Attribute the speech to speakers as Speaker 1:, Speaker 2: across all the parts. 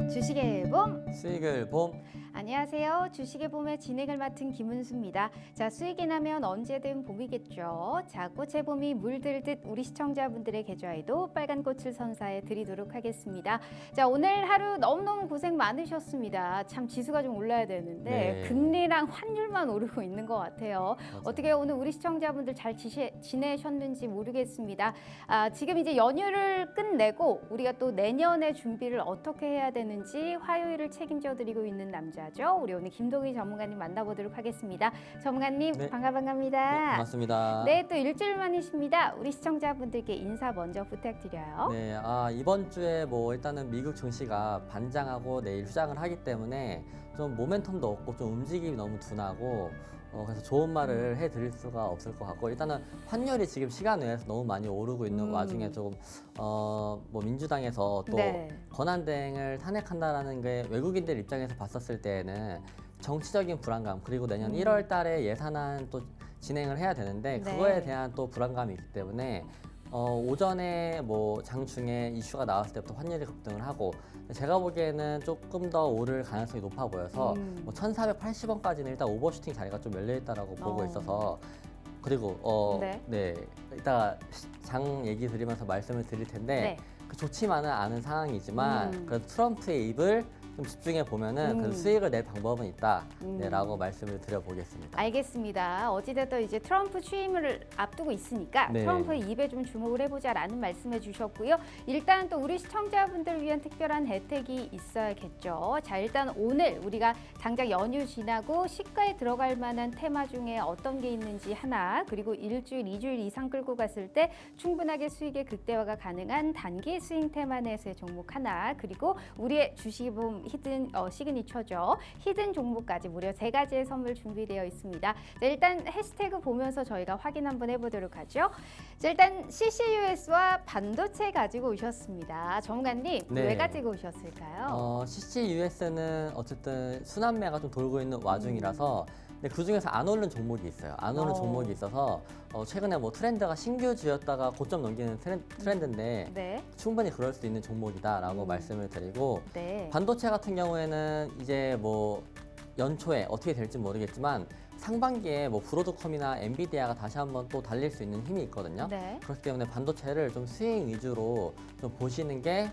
Speaker 1: 주식의 봄.
Speaker 2: 수익을 봄.
Speaker 1: 안녕하세요. 주식의 봄의 진행을 맡은 김은수입니다. 자, 수익이 나면 언제든 봄이겠죠. 자, 꽃의 봄이 물들듯 우리 시청자분들의 계좌에도 빨간 꽃을 선사해 드리도록 하겠습니다. 자, 오늘 하루 너무너무 고생 많으셨습니다. 참 지수가 좀 올라야 되는데
Speaker 2: 네.
Speaker 1: 금리랑 환율만 오르고 있는 것 같아요.
Speaker 2: 맞아요.
Speaker 1: 어떻게 오늘 우리 시청자분들 잘 지내셨는지 모르겠습니다. 지금 이제 연휴를 끝내고 우리가 또 내년의 준비를 어떻게 해야 되는지 화요일을 책임져 드리고 있는 남자죠. 우리 오늘 김동희 전문가님 만나보도록 하겠습니다. 전문가님
Speaker 2: 네.
Speaker 1: 반갑습니다.
Speaker 2: 네, 반갑습니다.
Speaker 1: 네, 또 일주일 만이십니다. 우리 시청자분들께 인사 먼저 부탁드려요.
Speaker 2: 네, 이번 주에 뭐 일단은 미국 증시가 반장하고 내일 휴장을 하기 때문에 좀 모멘텀도 없고 좀 움직임이 너무 둔하고 그래서 좋은 말을 해드릴 수가 없을 것 같고 일단은 환율이 지금 시간 외에서 너무 많이 오르고 있는 와중에 조금 뭐 민주당에서 또
Speaker 1: 네.
Speaker 2: 권한대행을 탄핵한다라는 게 외국인들 입장에서 봤었을 때에는 정치적인 불안감 그리고 내년 1월 달에 예산안 또 진행을 해야 되는데
Speaker 1: 네.
Speaker 2: 그거에 대한 또 불안감이 있기 때문에 오전에 뭐 장중에 이슈가 나왔을 때부터 환율이 급등을 하고 제가 보기에는 조금 더 오를 가능성이 높아 보여서 뭐 1,480원까지는 일단 오버슈팅 자리가 좀 열려 있다라고 보고 있어서 그리고
Speaker 1: 네.
Speaker 2: 이따가 장 얘기 드리면서 말씀을 드릴 텐데
Speaker 1: 네.
Speaker 2: 좋지만은 않은 상황이지만 그래도 트럼프의 입을 좀 집중해 보면은 그 수익을 낼 방법은 있다라고 말씀을 드려보겠습니다.
Speaker 1: 알겠습니다. 어찌됐든 이제 트럼프 취임을 앞두고 있으니까
Speaker 2: 네.
Speaker 1: 트럼프의 입에 좀 주목을 해보자라는 말씀해 주셨고요. 일단 또 우리 시청자분들을 위한 특별한 혜택이 있어야겠죠. 자, 일단 오늘 우리가 당장 연휴 지나고 시가에 들어갈 만한 테마 중에 어떤 게 있는지 하나, 그리고 일주일, 2주일 이상 끌고 갔을 때 충분하게 수익의 극대화가 가능한 단기 스윙 테마 내에서의 종목 하나, 그리고 우리의 주식봄 히든 시그니처죠. 히든 종목까지 무려 3가지의 선물 준비되어 있습니다. 자, 일단 해시태그 보면서 저희가 확인 한번 해보도록 하죠. 자, 일단 CCUS와 반도체 가지고 오셨습니다. 전문가님,
Speaker 2: 네.
Speaker 1: 왜 가지고 오셨을까요?
Speaker 2: CCUS는 어쨌든 순환매가 좀 돌고 있는 와중이라서 근데 그 중에서 안 오른 종목이 있어요. 안 오른 종목이 있어서 최근에 뭐 트렌드가 신규주였다가 고점 넘기는 트렌드인데
Speaker 1: 네.
Speaker 2: 충분히 그럴 수 있는 종목이다라고 말씀을 드리고
Speaker 1: 네.
Speaker 2: 반도체 같은 경우에는 이제 뭐 연초에 어떻게 될지 모르겠지만 상반기에 뭐 브로드컴이나 엔비디아가 다시 한번 또 달릴 수 있는 힘이 있거든요.
Speaker 1: 네.
Speaker 2: 그렇기 때문에 반도체를 좀 스윙 위주로 좀 보시는 게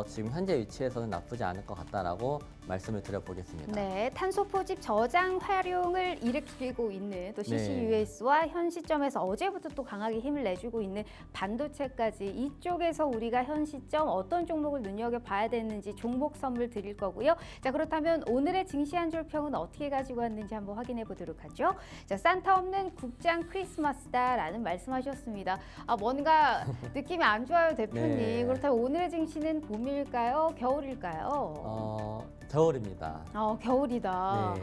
Speaker 2: 지금 현재 위치에서는 나쁘지 않을 것 같다라고 말씀을 드려보겠습니다.
Speaker 1: 네, 탄소 포집 저장 활용을 일으키고 있는 또 CCUS와 현 시점에서 어제부터 또 강하게 힘을 내주고 있는 반도체까지 이쪽에서 우리가 현 시점 어떤 종목을 눈여겨봐야 되는지 종목 선물 드릴 거고요. 자, 그렇다면 오늘의 증시 한 줄 평은 어떻게 가지고 왔는지 한번 확인해 보도록 하죠. 자, 산타 없는 국장 크리스마스다라는 말씀하셨습니다. 뭔가 느낌이 안 좋아요, 대표님.
Speaker 2: 네.
Speaker 1: 그렇다면 오늘의 증시는 봄일까요? 겨울일까요?
Speaker 2: 겨울입니다.
Speaker 1: 겨울이다.
Speaker 2: 네.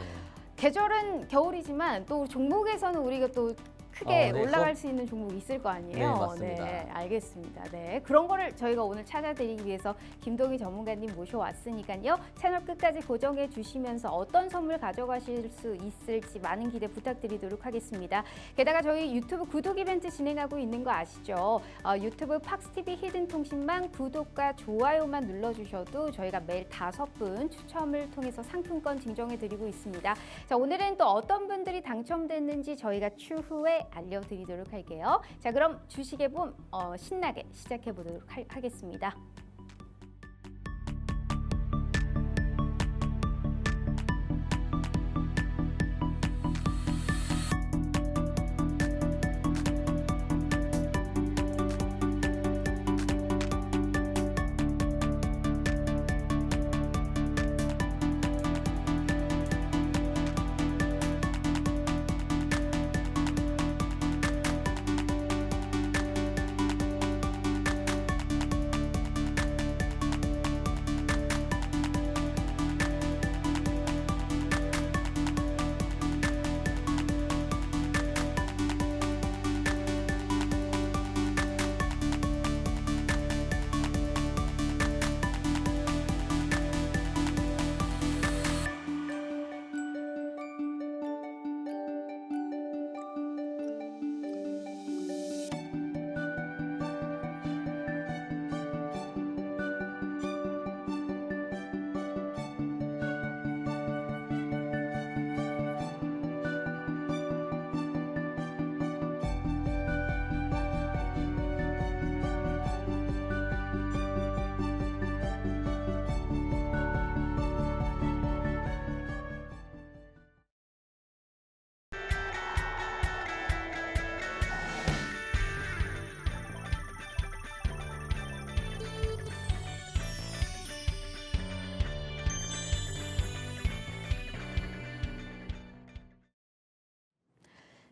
Speaker 1: 계절은 겨울이지만 또 종목에서는 우리가 또 크게
Speaker 2: 네,
Speaker 1: 올라갈 수 있는 종목이 있을 거 아니에요?
Speaker 2: 네, 맞습니다.
Speaker 1: 네, 알겠습니다. 네, 그런 거를 저희가 오늘 찾아드리기 위해서 김동희 전문가님 모셔왔으니까요. 채널 끝까지 고정해 주시면서 어떤 선물 가져가실 수 있을지 많은 기대 부탁드리도록 하겠습니다. 게다가 저희 유튜브 구독 이벤트 진행하고 있는 거 아시죠? 유튜브 팍스TV 히든통신망 구독과 좋아요만 눌러주셔도 저희가 매일 5분 추첨을 통해서 상품권 증정해 드리고 있습니다. 자, 오늘은 또 어떤 분들이 당첨됐는지 저희가 추후에 알려드리도록 할게요. 자, 그럼 주식의 봄 신나게 시작해 보도록 하겠습니다.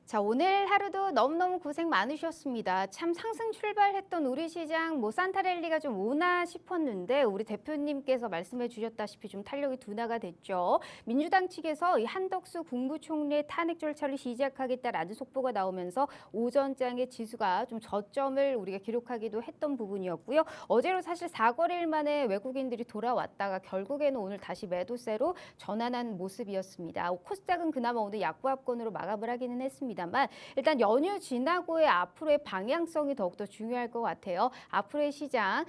Speaker 1: 자, 오늘 하루도 너무너무 고생 많으셨습니다. 참 상승 출발했던 우리 시장 뭐 산타랠리가 좀 오나 싶었는데 우리 대표님께서 말씀해 주셨다시피 좀 탄력이 둔화가 됐죠. 민주당 측에서 이 한덕수 국무총리의 탄핵 절차를 시작하겠다라는 속보가 나오면서 오전장의 지수가 좀 저점을 우리가 기록하기도 했던 부분이었고요. 어제로 사실 4거래일 만에 외국인들이 돌아왔다가 결국에는 오늘 다시 매도세로 전환한 모습이었습니다. 코스닥은 그나마 오늘 약보합권으로 마감을 하기는 했습니다만 일단 연휴 지나고의 앞으로의 방향성이 더욱더 중요할 것 같아요. 앞으로의 시장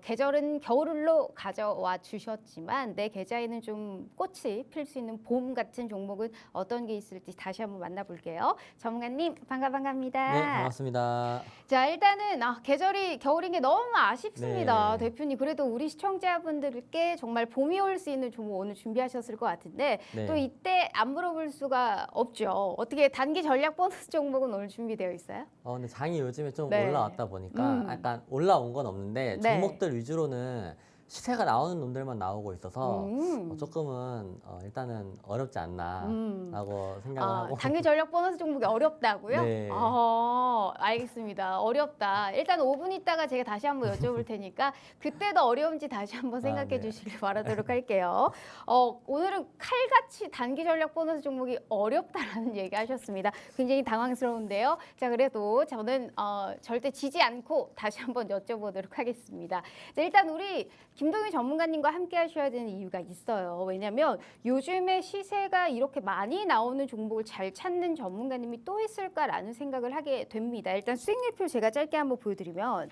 Speaker 1: 계절은 겨울로 가져와 주셨지만 내 계좌에는 좀 꽃이 필 수 있는 봄 같은 종목은 어떤 게 있을지 다시 한번 만나볼게요. 전문가님 반갑습니다.
Speaker 2: 네, 반갑습니다.
Speaker 1: 자, 일단은 계절이 겨울인 게 너무 아쉽습니다.
Speaker 2: 네.
Speaker 1: 대표님, 그래도 우리 시청자분들께 정말 봄이 올 수 있는 종목 오늘 준비하셨을 것 같은데
Speaker 2: 네.
Speaker 1: 또 이때 안 물어볼 수가 없죠. 어떻게 단기 전략 보너스 종목은 오늘 준비되어 있어요?
Speaker 2: 근데 장이 요즘에 좀
Speaker 1: 네.
Speaker 2: 올라왔다 보니까 약간 올라온 건 없는데
Speaker 1: 네.
Speaker 2: 종목들 위주로는 시세가 나오는 놈들만 나오고 있어서
Speaker 1: 음.
Speaker 2: 조금은 일단은 어렵지 않나라고 생각을 하고
Speaker 1: 단기 전략 보너스 종목이 어렵다고요?
Speaker 2: 네.
Speaker 1: 알겠습니다. 어렵다. 일단 5분 있다가 제가 다시 한번 여쭤볼 테니까 그때도 어려운지 다시 한번 생각해
Speaker 2: 네.
Speaker 1: 주시길 바라도록 할게요. 오늘은 칼같이 단기 전략 보너스 종목이 어렵다라는 얘기 하셨습니다. 굉장히 당황스러운데요. 자, 그래도 저는 절대 지지 않고 다시 한번 여쭤보도록 하겠습니다. 자, 일단 우리 김동희 전문가님과 함께 하셔야 되는 이유가 있어요. 왜냐하면 요즘에 시세가 이렇게 많이 나오는 종목을 잘 찾는 전문가님이 또 있을까라는 생각을 하게 됩니다. 일단 수익률표 제가 짧게 한번 보여드리면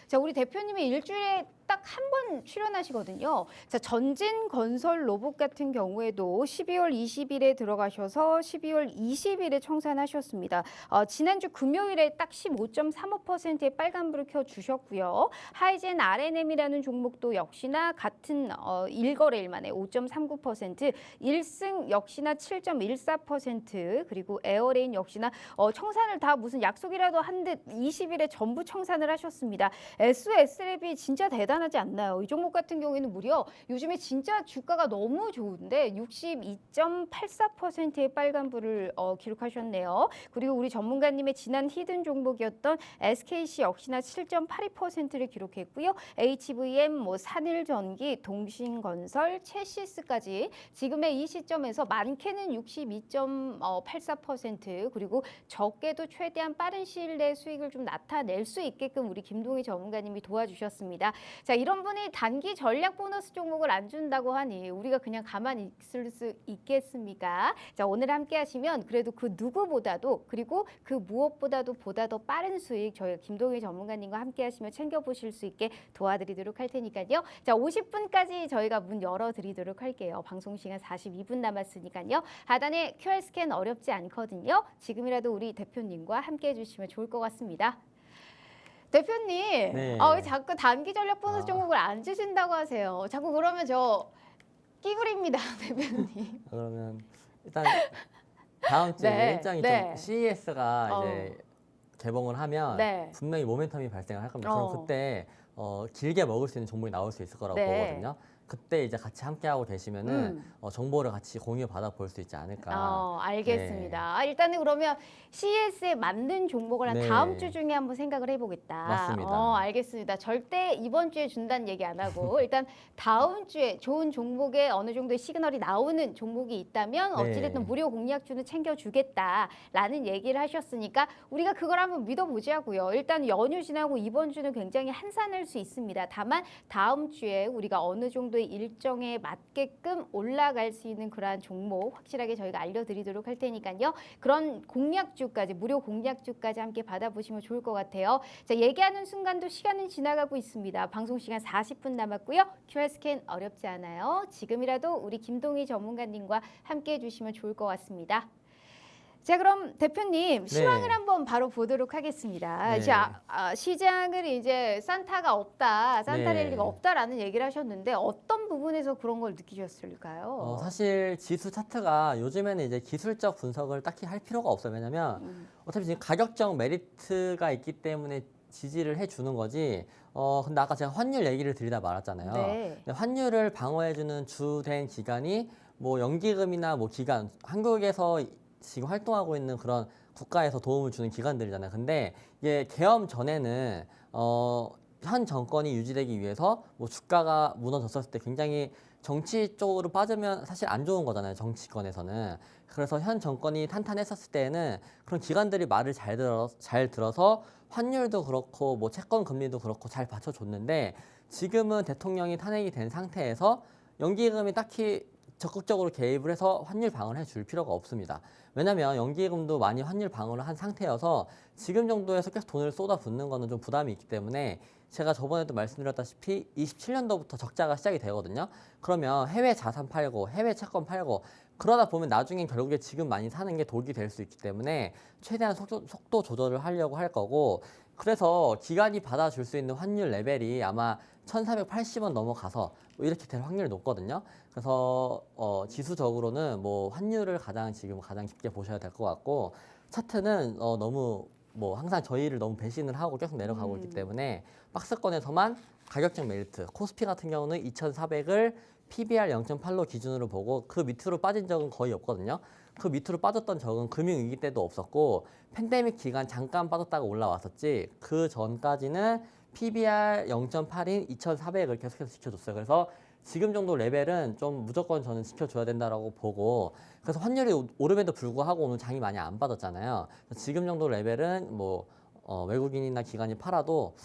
Speaker 1: 자, 우리 대표님이 일주일에 딱 한 번 출연하시거든요. 자, 전진건설 로봇 같은 경우에도 12월 20일에 들어가셔서 12월 20일에 청산하셨습니다. 지난주 금요일에 딱 15.35%의 빨간불을 켜주셨고요. 하이젠 RNM이라는 종목도 역시나 같은 1거래일 만에 5.39%, 1승 역시나 7.14%, 그리고 에어레인 역시나 청산을 다 무슨 약속이라도 한 듯 20일에 전부 청산을 하셨습니다. SSL이 진짜 대단하지 않나요? 이 종목 같은 경우에는 무려 요즘에 진짜 주가가 너무 좋은데 62.84%의 빨간불을 기록하셨네요. 그리고 우리 전문가님의 지난 히든 종목이었던 SKC 역시나 7.82%를 기록했고요. HVM, 산일전기, 동신건설, 체시스까지 지금의 이 시점에서 많게는 62.84% 그리고 적게도 최대한 빠른 시일 내에 수익을 좀 나타낼 수 있게끔 우리 김동희 전문가님이 도와주셨습니다. 자, 이런 분이 단기 전략 보너스 종목을 안 준다고 하니 우리가 그냥 가만히 있을 수 있겠습니까? 자, 오늘 함께 하시면 그래도 그 누구보다도 그리고 그 무엇보다도 보다 더 빠른 수익 저희 김동희 전문가님과 함께 하시면 챙겨보실 수 있게 도와드리도록 할 테니까요. 자, 50분까지 저희가 문 열어드리도록 할게요. 방송 시간 42분 남았으니까요. 하단에 QR 스캔 어렵지 않거든요. 지금이라도 우리 대표님과 함께 해주시면 좋을 것 같습니다. 대표님,
Speaker 2: 네.
Speaker 1: 왜 자꾸 단기 전략 보너스 종목을 안 주신다고 하세요? 자꾸 그러면 저 끼부립니다, 대표님.
Speaker 2: 그러면 일단 다음 주에
Speaker 1: 네,
Speaker 2: 일정이
Speaker 1: 네.
Speaker 2: 좀 CES가
Speaker 1: 어.
Speaker 2: 이제 개봉을 하면
Speaker 1: 네.
Speaker 2: 분명히 모멘텀이 발생을 할 겁니다.
Speaker 1: 어.
Speaker 2: 그럼 그때 길게 먹을 수 있는 종목이 나올 수 있을 거라고
Speaker 1: 네.
Speaker 2: 보거든요. 그때 이제 같이 함께하고 계시면은 정보를 같이 공유 받아 볼 수 있지 않을까.
Speaker 1: 알겠습니다. 일단은 그러면 CS에 맞는 종목을 한
Speaker 2: 네.
Speaker 1: 다음 주 중에 한번 생각을 해보겠다.
Speaker 2: 맞습니다.
Speaker 1: 알겠습니다. 절대 이번 주에 준다는 얘기 안 하고 일단 다음 주에 좋은 종목에 어느 정도의 시그널이 나오는 종목이 있다면
Speaker 2: 네.
Speaker 1: 어찌됐든 무료 공약주는 챙겨주겠다라는 얘기를 하셨으니까 우리가 그걸 한번 믿어보자고요. 일단 연휴 지나고 이번 주는 굉장히 한산할 수 있습니다. 다만 다음 주에 우리가 어느 정도의 일정에 맞게끔 올라갈 수 있는 그러한 종목 확실하게 저희가 알려드리도록 할 테니까요. 그런 공약주까지 무료 공약주까지 함께 받아보시면 좋을 것 같아요. 자, 얘기하는 순간도 시간은 지나가고 있습니다. 방송 시간 40분 남았고요. QR 스캔 어렵지 않아요. 지금이라도 우리 김동희 전문가님과 함께 해주시면 좋을 것 같습니다. 자, 그럼 대표님 시황을
Speaker 2: 네.
Speaker 1: 한번 바로 보도록 하겠습니다.
Speaker 2: 네.
Speaker 1: 이제 시장을 이제 산타가 없다, 산타랠리가
Speaker 2: 네.
Speaker 1: 없다라는 얘기를 하셨는데 어떤 부분에서 그런 걸 느끼셨을까요?
Speaker 2: 사실 지수 차트가 요즘에는 이제 기술적 분석을 딱히 할 필요가 없어요. 왜냐면 어차피 지금 가격적 메리트가 있기 때문에 지지를 해주는 거지. 근데 아까 제가 환율 얘기를 드리다 말았잖아요.
Speaker 1: 네.
Speaker 2: 근데 환율을 방어해주는 주된 기관이 뭐 연기금이나 뭐 기관, 한국에서 지금 활동하고 있는 그런 국가에서 도움을 주는 기관들이잖아요. 근데 이게 계엄 전에는 현 정권이 유지되기 위해서 뭐 주가가 무너졌을 때 굉장히 정치 쪽으로 빠지면 사실 안 좋은 거잖아요. 정치권에서는. 그래서 현 정권이 탄탄했었을 때에는 그런 기관들이 말을 잘 들어서 환율도 그렇고 뭐 채권 금리도 그렇고 잘 받쳐줬는데 지금은 대통령이 탄핵이 된 상태에서 연기금이 딱히 적극적으로 개입을 해서 환율 방어를 해줄 필요가 없습니다. 왜냐하면 연기금도 많이 환율 방어를 한 상태여서 지금 정도에서 계속 돈을 쏟아붓는 거는 좀 부담이 있기 때문에 제가 저번에도 말씀드렸다시피 27년도부터 적자가 시작이 되거든요. 그러면 해외 자산 팔고 해외 채권 팔고 그러다 보면 나중엔 결국에 지금 많이 사는 게 독이 될 수 있기 때문에 최대한 속도 조절을 하려고 할 거고 그래서 기관이 받아줄 수 있는 환율 레벨이 아마 1480원 넘어가서 뭐 이렇게 될 확률이 높거든요. 그래서 지수적으로는 뭐 환율을 지금 가장 깊게 보셔야 될 것 같고 차트는 너무 뭐 항상 저희를 너무 배신을 하고 계속 내려가고 있기 때문에 박스권에서만 가격적 메리트 코스피 같은 경우는 2400을 PBR 0.8로 기준으로 보고 그 밑으로 빠진 적은 거의 없거든요. 그 밑으로 빠졌던 적은 금융위기 때도 없었고 팬데믹 기간 잠깐 빠졌다가 올라왔었지 그 전까지는 PBR 0.8인 2,400을 계속해서 지켜줬어요. 그래서 지금 정도 레벨은 좀 무조건 저는 지켜줘야 된다라고 보고 그래서 환율이 오름에도 불구하고 오늘 장이 많이 안 빠졌잖아요. 지금 정도 레벨은 뭐 외국인이나 기관이 팔아도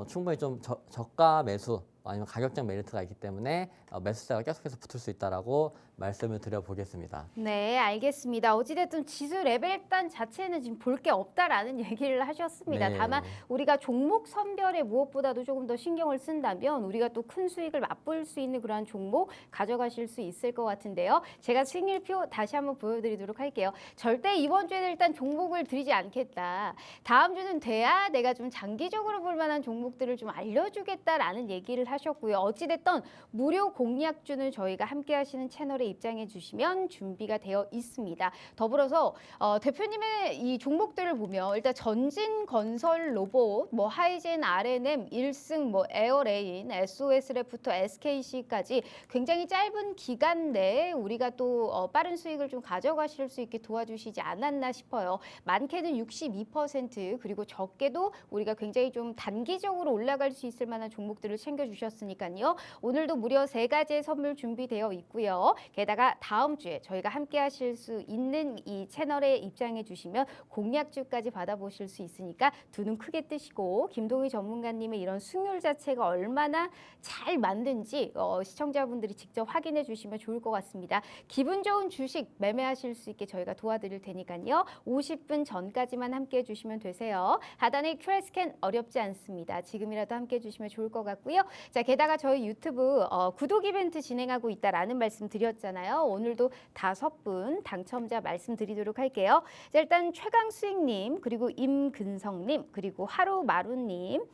Speaker 2: 충분히 좀 저가 매수 아니면 가격적 메리트가 있기 때문에 매수세가 계속해서 붙을 수 있다라고 말씀을 드려보겠습니다.
Speaker 1: 네, 알겠습니다. 어찌됐든 지수 레벨단 자체는 지금 볼 게 없다라는 얘기를 하셨습니다.
Speaker 2: 네.
Speaker 1: 다만 우리가 종목 선별에 무엇보다도 조금 더 신경을 쓴다면 우리가 또 큰 수익을 맛볼 수 있는 그러한 종목 가져가실 수 있을 것 같은데요. 제가 수익률표 다시 한번 보여드리도록 할게요. 절대 이번 주에는 일단 종목을 드리지 않겠다. 다음 주는 돼야 내가 좀 장기적으로 볼 만한 종목들을 좀 알려주겠다라는 얘기를 하셨고요. 어찌됐든 무료 공략주는 저희가 함께 하시는 채널에 입장해 주시면 준비가 되어 있습니다. 더불어서 대표님의 이 종목들을 보면 일단 전진건설 로봇, 뭐 하이젠, R&M, 일승, 뭐 에어레인, SOS래프터, SKC까지 굉장히 짧은 기간 내에 우리가 또 빠른 수익을 좀 가져가실 수 있게 도와주시지 않았나 싶어요. 많게는 62% 그리고 적게도 우리가 굉장히 좀 단기적으로 올라갈 수 있을 만한 종목들을 챙겨주셨으니까요. 오늘도 무려 3가지의 선물 준비되어 있고요. 게다가 다음 주에 저희가 함께 하실 수 있는 이 채널에 입장해 주시면 공략주까지 받아보실 수 있으니까 두 눈 크게 뜨시고 김동희 전문가님의 이런 승률 자체가 얼마나 잘 만든지 시청자분들이 직접 확인해 주시면 좋을 것 같습니다. 기분 좋은 주식 매매하실 수 있게 저희가 도와드릴 테니까요. 50분 전까지만 함께 해주시면 되세요. 하단에 QR 스캔 어렵지 않습니다. 지금이라도 함께 해주시면 좋을 것 같고요. 자, 게다가 저희 유튜브 구독 이벤트 진행하고 있다라는 말씀 드렸잖아요. 오늘도 5분 당첨자 말씀드리도록 할게요. 자, 일단 최강수익님, 그리고 임근성님, 그리고 하루마루님,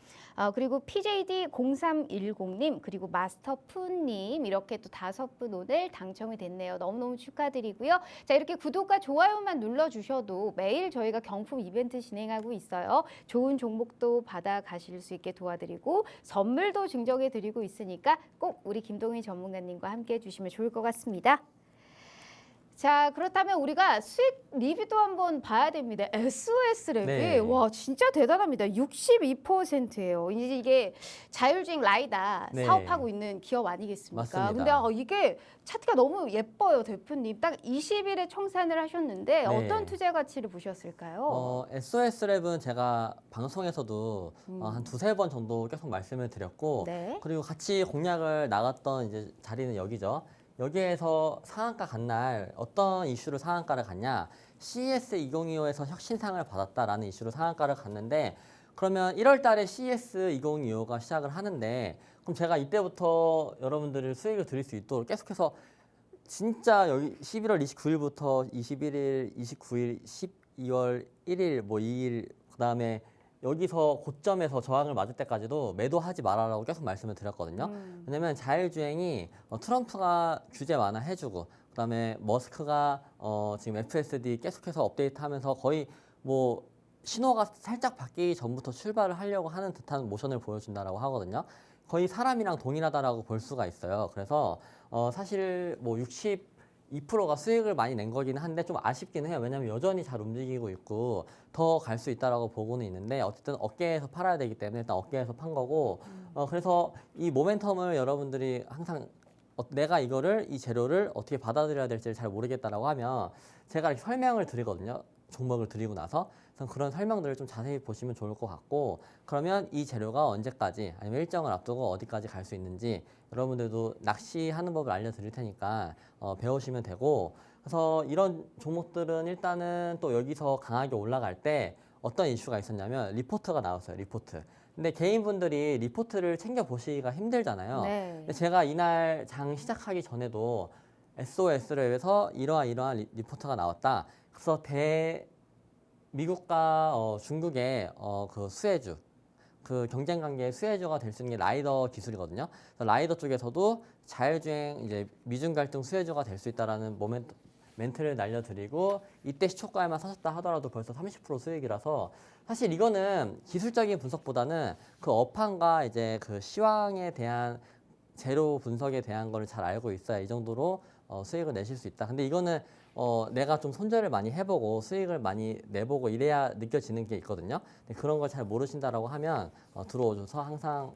Speaker 1: 그리고 PJD0310님, 그리고 마스터푸님 이렇게 또 5분 오늘 당첨이 됐네요. 너무너무 축하드리고요. 자, 이렇게 구독과 좋아요만 눌러주셔도 매일 저희가 경품 이벤트 진행하고 있어요. 좋은 종목도 받아가실 수 있게 도와드리고 선물도 증정해드리고 있으니까 꼭 우리 김동희 전문가님과 함께 해주시면 좋을 것 같습니다. 자, 그렇다면 우리가 수익 리뷰도 한번 봐야 됩니다. SOS 랩이
Speaker 2: 네.
Speaker 1: 와 진짜 대단합니다. 62%예요. 이제 이게 자율주행 라이다
Speaker 2: 네.
Speaker 1: 사업하고 있는 기업 아니겠습니까?
Speaker 2: 맞습니다.
Speaker 1: 근데 이게 차트가 너무 예뻐요, 대표님. 딱 20일에 청산을 하셨는데
Speaker 2: 네.
Speaker 1: 어떤 투자 가치를 보셨을까요?
Speaker 2: SOS랩은 제가 방송에서도 한 2-3번 정도 계속 말씀을 드렸고
Speaker 1: 네.
Speaker 2: 그리고 같이 공략을 나갔던 이제 자리는 여기죠. 여기에서 상한가 간 날 어떤 이슈로 상한가를 갔냐? CES 2025에서 혁신상을 받았다라는 이슈로 상한가를 갔는데 그러면 1월 달에 CES 2025가 시작을 하는데 그럼 제가 이때부터 여러분들을 수익을 드릴 수 있도록 계속해서 진짜 여기 11월 29일부터 21일, 29일, 12월 1일, 뭐 2일 그다음에 여기서 고점에서 저항을 맞을 때까지도 매도하지 말아라고 계속 말씀을 드렸거든요. 왜냐면 자율주행이 트럼프가 규제 완화해주고 그다음에 머스크가 지금 FSD 계속해서 업데이트하면서 거의 뭐 신호가 살짝 바뀌기 전부터 출발을 하려고 하는 듯한 모션을 보여준다라고 하거든요. 거의 사람이랑 동일하다라고 볼 수가 있어요. 그래서 사실 뭐 2%가 수익을 많이 낸 거긴 한데 좀 아쉽긴 해요. 왜냐하면 여전히 잘 움직이고 있고 더 갈 수 있다라고 보고는 있는데 어쨌든 업계에서 팔아야 되기 때문에 일단 업계에서 판 거고 그래서 이 모멘텀을 여러분들이 항상 내가 이 재료를 어떻게 받아들여야 될지를 잘 모르겠다라고 하면 제가 이렇게 설명을 드리거든요. 종목을 드리고 나서 그래서 그런 설명들을 좀 자세히 보시면 좋을 것 같고 그러면 이 재료가 언제까지 아니면 일정을 앞두고 어디까지 갈 수 있는지 여러분들도 낚시하는 법을 알려드릴 테니까 배우시면 되고 그래서 이런 종목들은 일단은 또 여기서 강하게 올라갈 때 어떤 이슈가 있었냐면 리포트가 나왔어요. 리포트. 근데 개인분들이 리포트를 챙겨 보시기가 힘들잖아요.
Speaker 1: 네.
Speaker 2: 근데 제가 이날 장 시작하기 전에도 SOS를 위해서 이러한 리포트가 나왔다. 그래서 미국과 중국의 그 수혜주, 그 경쟁 관계의 수혜주가 될 수 있는 게 라이더 기술이거든요. 그래서 라이더 쪽에서도 자율주행 이제 미중 갈등 수혜주가 될 수 있다라는 멘트를 날려드리고 이때 시초가에만 사셨다 하더라도 벌써 30% 수익이라서 사실 이거는 기술적인 분석보다는 그 업황과 이제 그 시황에 대한 재료 분석에 대한 걸 잘 알고 있어야 이 정도로 수익을 내실 수 있다. 근데 이거는 내가 좀 손절을 많이 해보고 수익을 많이 내보고 이래야 느껴지는 게 있거든요. 근데 그런 걸 잘 모르신다라고 하면 들어오셔서 항상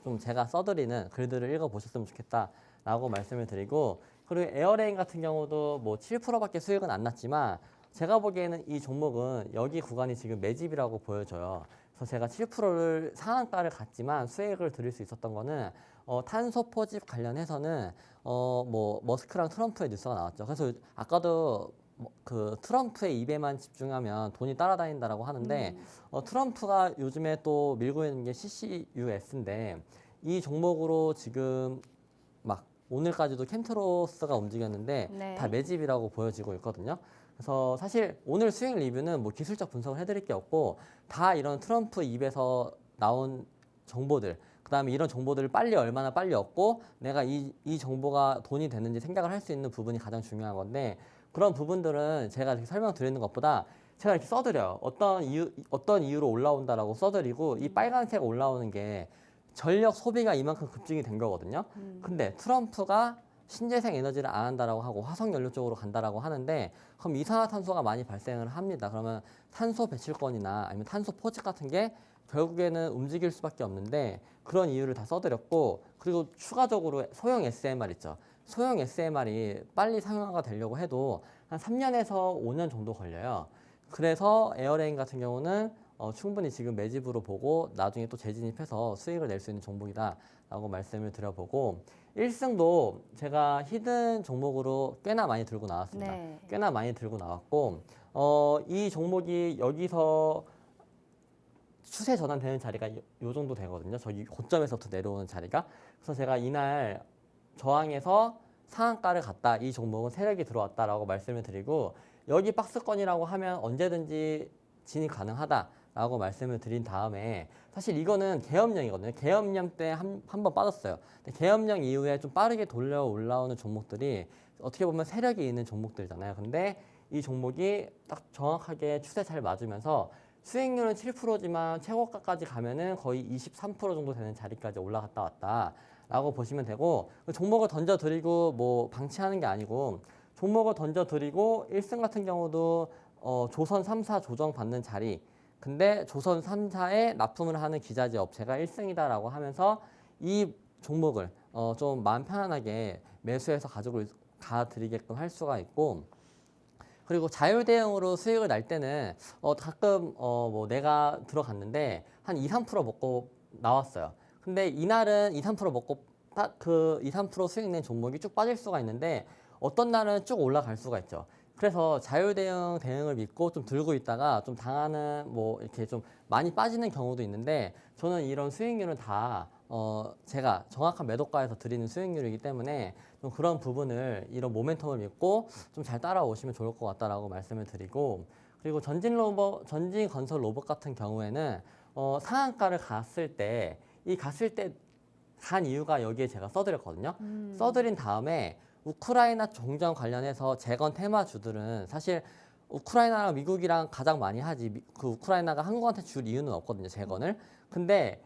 Speaker 2: 좀 제가 써드리는 글들을 읽어보셨으면 좋겠다라고 말씀을 드리고 그리고 에어레인 같은 경우도 뭐 7%밖에 수익은 안 났지만 제가 보기에는 이 종목은 여기 구간이 지금 매집이라고 보여져요. 그래서 제가 7%를 상한가를 갔지만 수익을 드릴 수 있었던 거는 탄소 포집 관련해서는 뭐 머스크랑 트럼프의 뉴스가 나왔죠. 그래서 아까도 그 트럼프의 입에만 집중하면 돈이 따라다닌다라고 하는데 트럼프가 요즘에 또 밀고 있는 게 CCUS인데 이 종목으로 지금 막 오늘까지도 캠트로스가 움직였는데
Speaker 1: 네.
Speaker 2: 다 매집이라고 보여지고 있거든요. 그래서 사실 오늘 수익 리뷰는 뭐 기술적 분석을 해드릴 게 없고 다 이런 트럼프 입에서 나온 정보들 그다음에 이런 정보들을 얼마나 빨리 얻고 내가 이 정보가 돈이 되는지 생각을 할 수 있는 부분이 가장 중요한 건데 그런 부분들은 제가 이렇게 설명드리는 것보다 제가 이렇게 써드려요. 어떤 이유로 올라온다라고 써드리고 이 빨간색 올라오는 게 전력 소비가 이만큼 급증이 된 거거든요. 근데 트럼프가 신재생 에너지를 안 한다라고 하고 화석 연료 쪽으로 간다라고 하는데 그럼 이산화탄소가 많이 발생을 합니다. 그러면 탄소 배출권이나 아니면 탄소 포집 같은 게 결국에는 움직일 수밖에 없는데 그런 이유를 다 써드렸고 그리고 추가적으로 소형 SMR 있죠. 소형 SMR이 빨리 상용화가 되려고 해도 한 3년에서 5년 정도 걸려요. 그래서 에어레인 같은 경우는 충분히 지금 매집으로 보고 나중에 또 재진입해서 수익을 낼 수 있는 종목이다라고 말씀을 드려보고 1승도 제가 히든 종목으로 꽤나 많이 들고 나왔습니다.
Speaker 1: 네.
Speaker 2: 꽤나 많이 들고 나왔고 이 종목이 여기서 추세 전환되는 자리가 요 정도 되거든요. 저기 고점에서부터 내려오는 자리가. 그래서 제가 이날 저항에서 상한가를 갔다. 이 종목은 세력이 들어왔다라고 말씀을 드리고 여기 박스권이라고 하면 언제든지 진입 가능하다라고 말씀을 드린 다음에 사실 이거는 계엄령이거든요. 계엄령 때 한 번 빠졌어요. 근데 계엄령 이후에 좀 빠르게 돌려 올라오는 종목들이 어떻게 보면 세력이 있는 종목들이잖아요. 근데 이 종목이 딱 정확하게 추세 잘 맞으면서 수익률은 7%지만 최고가까지 가면은 거의 23% 정도 되는 자리까지 올라갔다 왔다라고 보시면 되고 종목을 던져드리고 뭐 방치하는 게 아니고 종목을 던져드리고 1승 같은 경우도 조선 3사 조정 받는 자리 근데 조선 3사에 납품을 하는 기자재 업체가 1승이다라고 하면서 이 종목을 좀 마음 편안하게 매수해서 가드리게끔 할 수가 있고 그리고 자율 대응으로 수익을 날 때는 가끔 뭐 내가 들어갔는데 한 2, 3% 먹고 나왔어요. 근데 이날은 2, 3% 먹고 딱 그 2, 3% 수익 낸 종목이 쭉 빠질 수가 있는데 어떤 날은 쭉 올라갈 수가 있죠. 그래서 자율 대응을 믿고 좀 들고 있다가 좀 당하는 뭐 이렇게 좀 많이 빠지는 경우도 있는데 저는 이런 수익률은 다 제가 정확한 매도가에서 드리는 수익률이기 때문에 좀 그런 부분을 이런 모멘텀을 믿고 좀 잘 따라오시면 좋을 것 같다라고 말씀을 드리고 그리고 전진건설 로봇 같은 경우에는 상한가를 갔을 때 간 이유가 여기에 제가 써드렸거든요. 써드린 다음에 우크라이나 종전 관련해서 재건 테마주들은 사실 우크라이나랑 미국이랑 가장 많이 하지 그 우크라이나가 한국한테 줄 이유는 없거든요. 재건을. 근데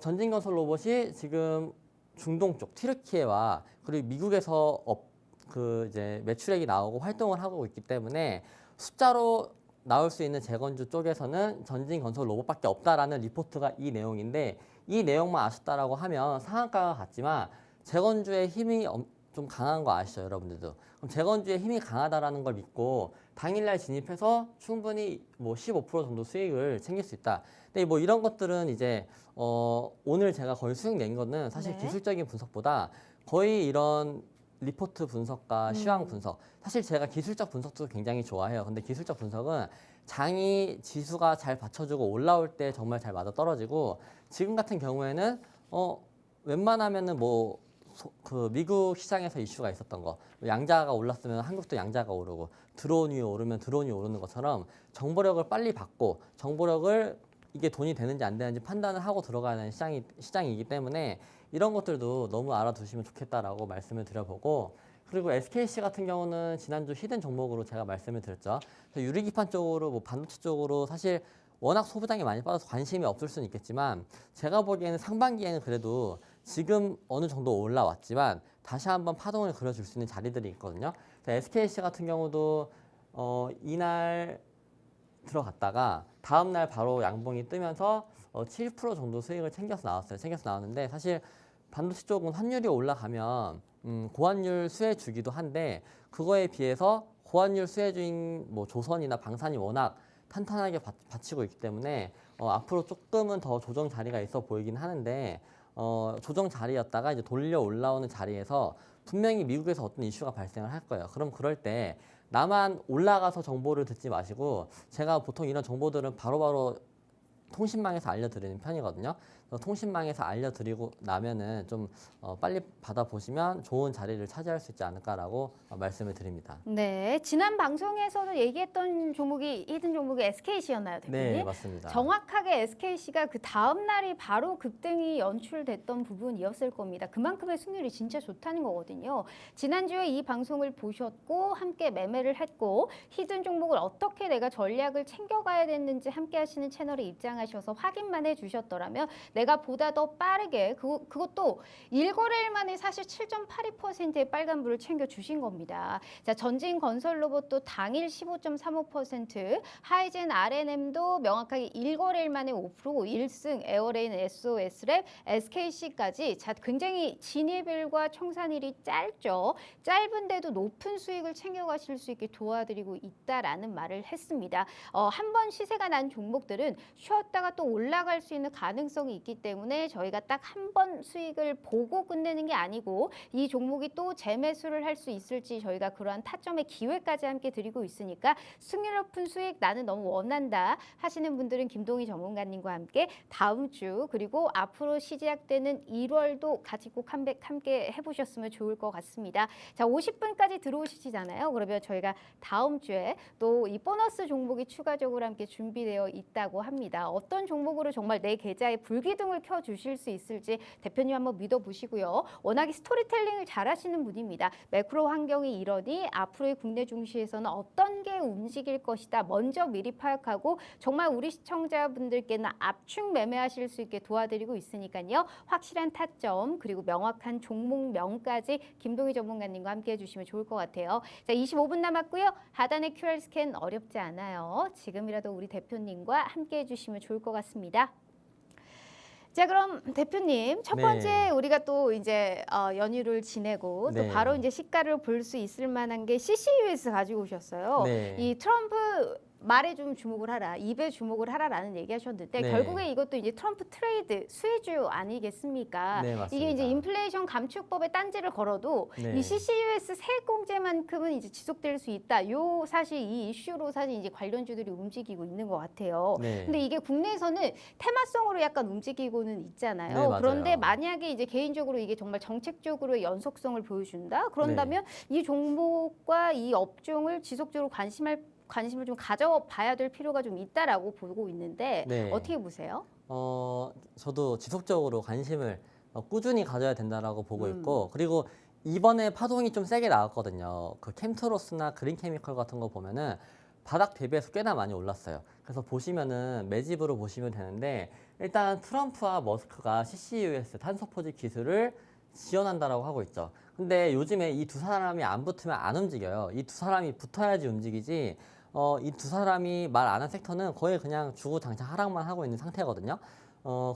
Speaker 2: 전진건설 로봇이 지금 중동 쪽 튀르키예와 그리고 미국에서 그 이제 매출액이 나오고 활동을 하고 있기 때문에 숫자로 나올 수 있는 재건주 쪽에서는 전진건설 로봇밖에 없다라는 리포트가 이 내용인데 이 내용만 아셨다라고 하면 상한가가 같지만 재건주의 힘이 좀 강한 거 아시죠, 여러분들도? 그럼 재건주의 힘이 강하다라는 걸 믿고 당일날 진입해서 충분히 뭐 15% 정도 수익을 챙길 수 있다. 근데 뭐 이런 것들은 이제 오늘 제가 거의 수익 낸 거는 사실
Speaker 1: 네.
Speaker 2: 기술적인 분석보다 거의 이런 리포트 분석과 시황 분석. 사실 제가 기술적 분석도 굉장히 좋아해요. 근데 기술적 분석은 장이 지수가 잘 받쳐주고 올라올 때 정말 잘 맞아 떨어지고 지금 같은 경우에는 웬만하면은 뭐 그 미국 시장에서 이슈가 있었던 거 양자가 올랐으면 한국도 양자가 오르고 드론 위에 오르면 드론 위에 오르는 것처럼 정보력을 빨리 받고 정보력을 이게 돈이 되는지 안 되는지 판단을 하고 들어가는 시장이기 때문에 이런 것들도 너무 알아두시면 좋겠다라고 말씀을 드려보고 그리고 SKC 같은 경우는 지난주 히든 종목으로 제가 말씀을 드렸죠. 유리기판 쪽으로 뭐 반도체 쪽으로 사실 워낙 소부장이 많이 빠져서 관심이 없을 수는 있겠지만 제가 보기에는 상반기에는 그래도 지금 어느 정도 올라왔지만 다시 한번 파동을 그려줄 수 있는 자리들이 있거든요. SKC 같은 경우도 이날 들어갔다가 다음날 바로 양봉이 뜨면서 7% 정도 수익을 챙겨서 나왔어요. 챙겨서 나왔는데 사실 반도체 쪽은 환율이 올라가면 고환율 수혜주기도 한데 그거에 비해서 고환율 수혜주인 뭐 조선이나 방산이 워낙 탄탄하게 받치고 있기 때문에 앞으로 조금은 더 조정 자리가 있어 보이긴 하는데 조정 자리였다가 이제 돌려 올라오는 자리에서 분명히 미국에서 어떤 이슈가 발생을 할 거예요. 그럼 그럴 때 나만 올라가서 정보를 듣지 마시고 제가 보통 이런 정보들은 바로바로 통신망에서 알려드리는 편이거든요. 통신망에서 알려드리고 나면은 좀 빨리 받아보시면 좋은 자리를 차지할 수 있지 않을까라고 말씀을 드립니다.
Speaker 1: 네, 지난 방송에서도 얘기했던 종목이 히든 종목이 SKC였나요, 대표님?
Speaker 2: 네, 맞습니다.
Speaker 1: 정확하게 SKC가 그 다음 날이 바로 급등이 연출됐던 부분이었을 겁니다. 그만큼의 승률이 진짜 좋다는 거거든요. 지난주에 이 방송을 보셨고 함께 매매를 했고 히든 종목을 어떻게 내가 전략을 챙겨가야 됐는지 함께 하시는 채널에 입장하셔서 확인만 해주셨더라면 내가 보다 더 빠르게 그것도 1거래일 만에 사실 7.82%의 빨간불을 챙겨주신 겁니다. 자, 전진건설로봇도 당일 15.35%, 하이젠 R&M도 명확하게 1거래일 만에 5%, 1승, 에어레인, SOS랩, SKC까지 자, 굉장히 진입일과 청산일이 짧죠. 짧은데도 높은 수익을 챙겨가실 수 있게 도와드리고 있다라는 말을 했습니다. 한 번 시세가 난 종목들은 쉬었다가 또 올라갈 수 있는 가능성이 있기 때문에 저희가 딱 한 번 수익을 보고 끝내는 게 아니고 이 종목이 또 재매수를 할 수 있을지 저희가 그러한 타점의 기회까지 함께 드리고 있으니까 승률 높은 수익 나는 너무 원한다 하시는 분들은 김동희 전문가님과 함께 다음 주 그리고 앞으로 시작되는 1월도 같이 꼭 함께 해보셨으면 좋을 것 같습니다. 자, 50분까지 들어오시잖아요. 그러면 저희가 다음 주에 또 이 보너스 종목이 추가적으로 함께 준비되어 있다고 합니다. 어떤 종목으로 정말 내 계좌에 불기둥을 켜주실 수 있을지 대표님 한번 믿어보시고요. 워낙에 스토리텔링을 잘하시는 분입니다. 매크로 환경이 이러니 앞으로의 국내 증시에서는 어떤 게 움직일 것이다. 먼저 미리 파악하고 정말 우리 시청자분들께는 압축 매매하실 수 있게 도와드리고 있으니까요. 확실한 타점 그리고 명확한 종목명까지 김동희 전문가님과 함께 해주시면 좋을 것 같아요. 자, 25분 남았고요. 하단의 QR 스캔 어렵지 않아요. 지금이라도 우리 대표님과 함께 해주시면 좋을 것 같습니다. 자, 그럼 대표님 첫 번째
Speaker 2: 네.
Speaker 1: 우리가 또 이제 연휴를 지내고 또
Speaker 2: 네.
Speaker 1: 바로 이제 시가를 볼 수 있을 만한 게 CCUS 가지고 오셨어요.
Speaker 2: 네.
Speaker 1: 이 트럼프 말에 좀 주목을 하라, 입에 주목을 하라라는 얘기하셨는데
Speaker 2: 네.
Speaker 1: 결국에 이것도 이제 트럼프 트레이드 수혜주 아니겠습니까?
Speaker 2: 네, 맞습니다.
Speaker 1: 이게 이제 인플레이션 감축법에 딴지를 걸어도
Speaker 2: 네.
Speaker 1: 이 CCUS 세액공제만큼은 이제 지속될 수 있다. 요 사실 이 이슈로 사실 이제 관련주들이 움직이고 있는 것 같아요.
Speaker 2: 네.
Speaker 1: 근데 이게 국내에서는 테마성으로 약간 움직이고는 있잖아요.
Speaker 2: 네, 맞아요.
Speaker 1: 그런데 만약에 이제 개인적으로 이게 정말 정책적으로의 연속성을 보여준다. 그런다면 이 종목과 이 업종을 지속적으로 관심을 좀 가져봐야 될 필요가 좀 있다라고 보고 있는데
Speaker 2: 네.
Speaker 1: 어떻게 보세요?
Speaker 2: 저도 지속적으로 관심을 꾸준히 가져야 된다라고 보고 있고 그리고 이번에 파동이 좀 세게 나왔거든요. 그 캠트로스나 그린케미컬 같은 거 보면은 바닥 대비해서 꽤나 많이 올랐어요. 그래서 보시면은 매집으로 보시면 되는데 일단 트럼프와 머스크가 CCUS 탄소 포집 기술을 지원한다라고 하고 있죠. 근데 요즘에 이 두 사람이 안 붙으면 안 움직여요. 이 두 사람이 붙어야지 움직이지. 이 두 사람이 말 안 한 섹터는 거의 그냥 주구장창 하락만 하고 있는 상태거든요.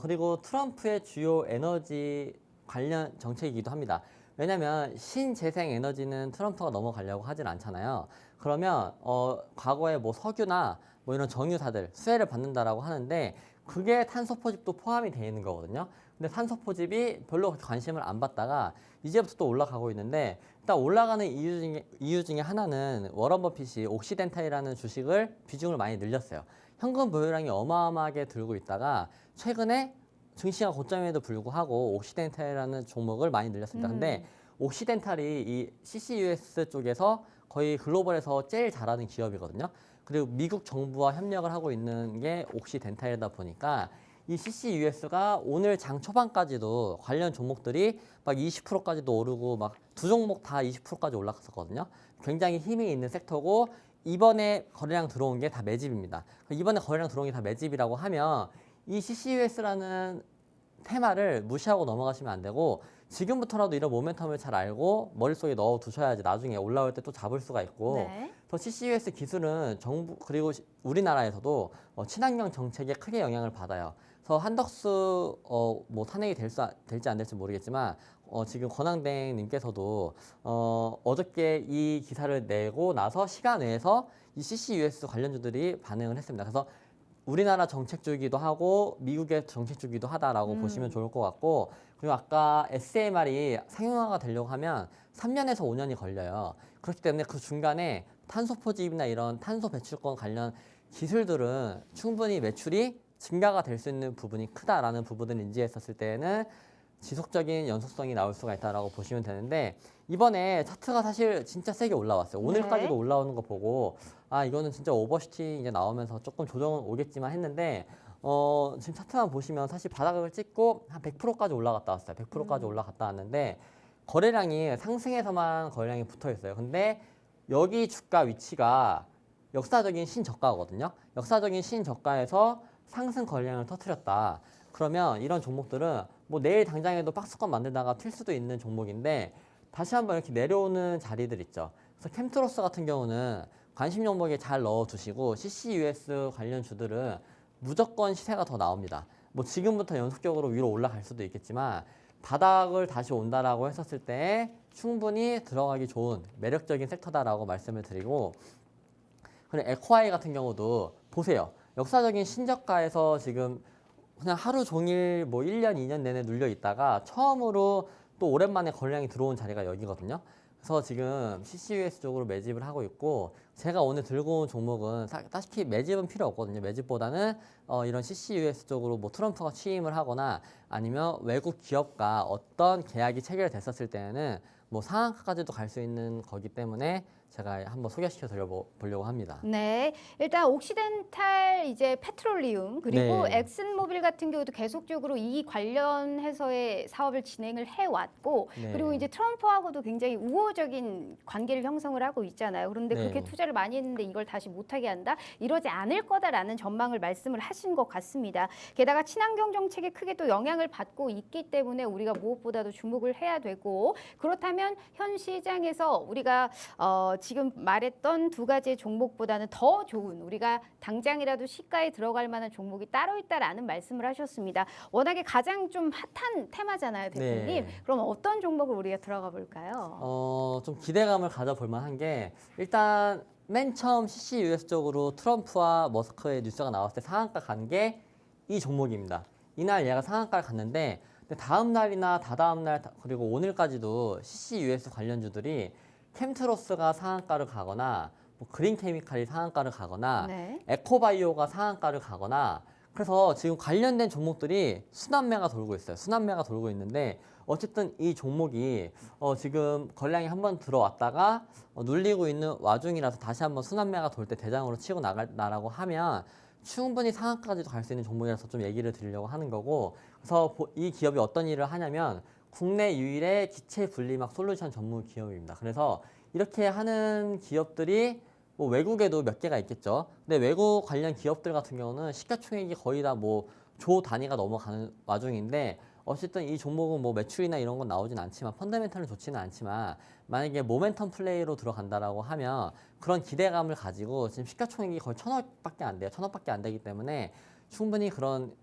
Speaker 2: 그리고 트럼프의 주요 에너지 관련 정책이기도 합니다. 왜냐하면 신재생 에너지는 트럼프가 넘어가려고 하진 않잖아요. 그러면 과거에 뭐 석유나 뭐 이런 정유사들 수혜를 받는다라고 하는데 그게 탄소 포집도 포함이 되어 있는 거거든요. 근데 탄소 포집이 별로 그렇게 관심을 안 받다가 이제부터 또 올라가고 있는데 일단 올라가는 이유 중에 하나는 워런 버핏이 옥시덴탈이라는 주식을 비중을 많이 늘렸어요. 현금 보유량이 어마어마하게 들고 있다가 최근에 증시가 고점에도 불구하고 옥시덴탈이라는 종목을 많이 늘렸습니다. 근데 옥시덴탈이 이 CCUS 쪽에서 거의 글로벌에서 제일 잘하는 기업이거든요. 그리고 미국 정부와 협력을 하고 있는 게 옥시덴탈이다 보니까 이 CCUS가 오늘 장 초반까지도 관련 종목들이 막 20%까지도 오르고 막 두 종목 다 20%까지 올라갔었거든요. 굉장히 힘이 있는 섹터고 이번에 거래량 들어온 게 다 매집입니다. 이번에 거래량 들어온 게 다 매집이라고 하면 이 CCUS라는 테마를 무시하고 넘어가시면 안 되고 지금부터라도 이런 모멘텀을 잘 알고 머릿속에 넣어 두셔야지 나중에 올라올 때 또 잡을 수가 있고
Speaker 1: 네.
Speaker 2: 또 CCUS 기술은 정부 그리고 우리나라에서도 친환경 정책에 크게 영향을 받아요. 그래서 한덕수 뭐 탄핵이 될지 안 될지 모르겠지만 지금 권한대행님께서도 어저께 이 기사를 내고 나서 시간 내에서 이 CCUS 관련주들이 반응을 했습니다. 그래서 우리나라 정책주기도 하고 미국의 정책주기도 하다라고 보시면 좋을 것 같고 그리고 아까 SMR이 상용화가 되려고 하면 3년에서 5년이 걸려요. 그렇기 때문에 그 중간에 탄소 포집이나 이런 탄소 배출권 관련 기술들은 충분히 매출이 증가가 될 수 있는 부분이 크다라는 부분을 인지했었을 때에는 지속적인 연속성이 나올 수가 있다라고 보시면 되는데 이번에 차트가 사실 진짜 세게 올라왔어요. 오늘까지도
Speaker 1: 네.
Speaker 2: 올라오는 거 보고 아 이거는 진짜 오버슈팅 이제 나오면서 조금 조정은 오겠지만 했는데 지금 차트만 보시면 사실 바닥을 찍고 한 100%까지 올라갔다 왔어요. 100%까지 올라갔다 왔는데 거래량이 상승에서만 거래량이 붙어 있어요. 근데 여기 주가 위치가 역사적인 신저가거든요. 역사적인 신저가에서 상승 거래량을 터뜨렸다. 그러면 이런 종목들은 뭐 내일 당장에도 박스권 만들다가 튈 수도 있는 종목인데 다시 한번 이렇게 내려오는 자리들 있죠. 그래서 캠트로스 같은 경우는 관심 종목에 잘 넣어두시고 CCUS 관련 주들은 무조건 시세가 더 나옵니다. 뭐 지금부터 연속적으로 위로 올라갈 수도 있겠지만 바닥을 다시 온다라고 했었을 때 충분히 들어가기 좋은 매력적인 섹터다라고 말씀을 드리고 그리고 에코아이 같은 경우도 보세요. 역사적인 신저가에서 지금 그냥 하루 종일 뭐 1년, 2년 내내 눌려 있다가 처음으로 또 오랜만에 거래량이 들어온 자리가 여기거든요. 그래서 지금 CCUS 쪽으로 매집을 하고 있고 제가 오늘 들고 온 종목은 딱히 매집은 필요 없거든요. 매집보다는 이런 CCUS 쪽으로 뭐 트럼프가 취임을 하거나 아니면 외국 기업과 어떤 계약이 체결됐었을 때는 뭐 상한가까지도 갈 수 있는 거기 때문에 제가 한번 소개시켜 드려보려고 합니다.
Speaker 1: 네, 일단 옥시덴탈 이제 페트롤리움 그리고
Speaker 2: 네.
Speaker 1: 엑슨모빌 같은 경우도 계속적으로 이 관련해서의 사업을 진행을 해왔고
Speaker 2: 네.
Speaker 1: 그리고 이제 트럼프하고도 굉장히 우호적인 관계를 형성을 하고 있잖아요. 그런데
Speaker 2: 네.
Speaker 1: 그렇게 투자를 많이 했는데 이걸 다시 못하게 한다? 이러지 않을 거다라는 전망을 말씀을 하신 것 같습니다. 게다가 친환경 정책에 크게 또 영향을 받고 있기 때문에 우리가 무엇보다도 주목을 해야 되고 그렇다면 현 시장에서 우리가 지금 말했던 두 가지의 종목보다는 더 좋은 우리가 당장이라도 시가에 들어갈 만한 종목이 따로 있다라는 말씀을 하셨습니다. 워낙에 가장 좀 핫한 테마잖아요, 대표님.
Speaker 2: 네.
Speaker 1: 그럼 어떤 종목을 우리가 들어가 볼까요?
Speaker 2: 좀 기대감을 가져볼 만한 게 일단 맨 처음 CCUS 쪽으로 트럼프와 머스크의 뉴스가 나왔을 때 상한가 간 게 이 종목입니다. 이날 얘가 상한가를 갔는데 근데 다음 날이나 다다음 날 그리고 오늘까지도 CCUS 관련주들이 캠트로스가 상한가를 가거나 뭐 그린케미칼이 상한가를 가거나
Speaker 1: 네.
Speaker 2: 에코바이오가 상한가를 가거나 그래서 지금 관련된 종목들이 순환매가 돌고 있어요. 순환매가 돌고 있는데 어쨌든 이 종목이 지금 거래량이 한번 들어왔다가 눌리고 있는 와중이라서 다시 한번 순환매가 돌 때 대장으로 치고 나가라고 하면 충분히 상한가까지도 갈 수 있는 종목이라서 좀 얘기를 드리려고 하는 거고 그래서 이 기업이 어떤 일을 하냐면 국내 유일의 기체 분리막 솔루션 전문 기업입니다. 그래서 이렇게 하는 기업들이 뭐 외국에도 몇 개가 있겠죠. 근데 외국 관련 기업들 같은 경우는 시가총액이 거의 다 뭐 조 단위가 넘어가는 와중인데 어쨌든 이 종목은 뭐 매출이나 이런 건 나오진 않지만 펀더멘털은 좋지는 않지만 만약에 모멘텀 플레이로 들어간다라고 하면 그런 기대감을 가지고 지금 시가총액이 거의 1,000억밖에 안 돼요. 1,000억밖에 안 되기 때문에 충분히 그런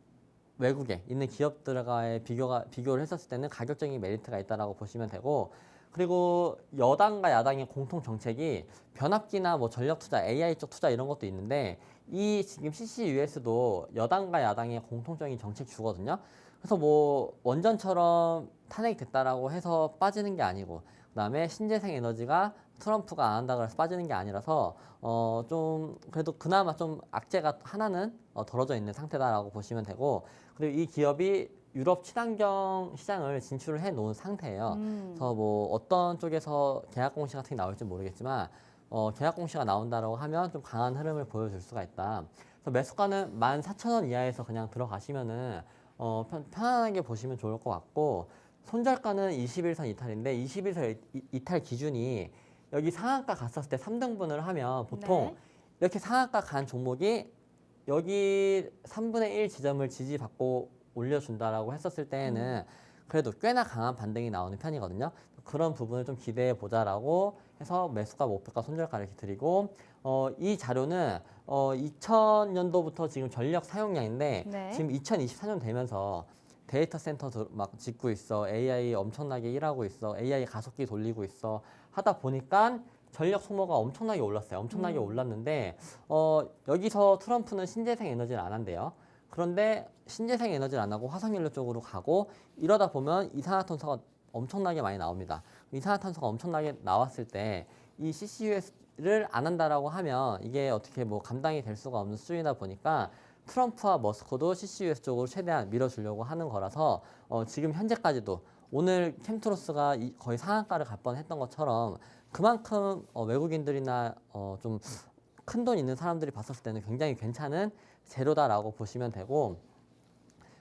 Speaker 2: 외국에 있는 기업들과의 비교를 했었을 때는 가격적인 메리트가 있다라고 보시면 되고 그리고 여당과 야당의 공통 정책이 변압기나 뭐 전력 투자, AI 쪽 투자 이런 것도 있는데 이 지금 CCUS도 여당과 야당의 공통적인 정책 주거든요. 그래서 뭐 원전처럼 탄핵이 됐다라고 해서 빠지는 게 아니고 그다음에 신재생 에너지가 트럼프가 안 한다 그래서 빠지는 게 아니라서 좀 그래도 그나마 좀 악재가 하나는 덜어져 있는 상태다라고 보시면 되고 그리고 이 기업이 유럽 친환경 시장을 진출을 해 놓은 상태예요. 그래서 뭐 어떤 쪽에서 계약 공시 같은 게 나올지 모르겠지만 계약 공시가 나온다라고 하면 좀 강한 흐름을 보여줄 수가 있다. 그래서 매수가는 14,000원 이하에서 그냥 들어가시면은 편안하게 보시면 좋을 것 같고 손절가는 21선 이탈인데 21선 이탈 기준이 여기 상한가 갔었을 때 3등분을 하면 보통
Speaker 1: 네.
Speaker 2: 이렇게 상한가 간 종목이 여기 3분의 1 지점을 지지받고 올려준다라고 했었을 때에는 그래도 꽤나 강한 반등이 나오는 편이거든요. 그런 부분을 좀 기대해 보자라고 해서 매수가, 목표가, 손절가 이렇게 드리고 이 자료는 2000년도부터 지금 전력 사용량인데
Speaker 1: 네.
Speaker 2: 지금 2024년 되면서 데이터 센터 막 짓고 있어, AI 엄청나게 일하고 있어, AI 가속기 돌리고 있어 하다 보니까 전력 소모가 엄청나게 올랐어요. 엄청나게 올랐는데 여기서 트럼프는 신재생 에너지를 안 한대요. 그런데 신재생 에너지를 안 하고 화석연료 쪽으로 가고 이러다 보면 이산화탄소가 엄청나게 많이 나옵니다. 이산화탄소가 엄청나게 나왔을 때 이 CCUS를 안 한다라고 하면 이게 어떻게 뭐 감당이 될 수가 없는 수준이다 보니까 트럼프와 머스크도 CCUS 쪽으로 최대한 밀어주려고 하는 거라서 지금 현재까지도 오늘 캠트로스가 거의 상한가를 갈 뻔했던 것처럼 그만큼 외국인들이나 좀 큰 돈 있는 사람들이 봤었을 때는 굉장히 괜찮은 재료다라고 보시면 되고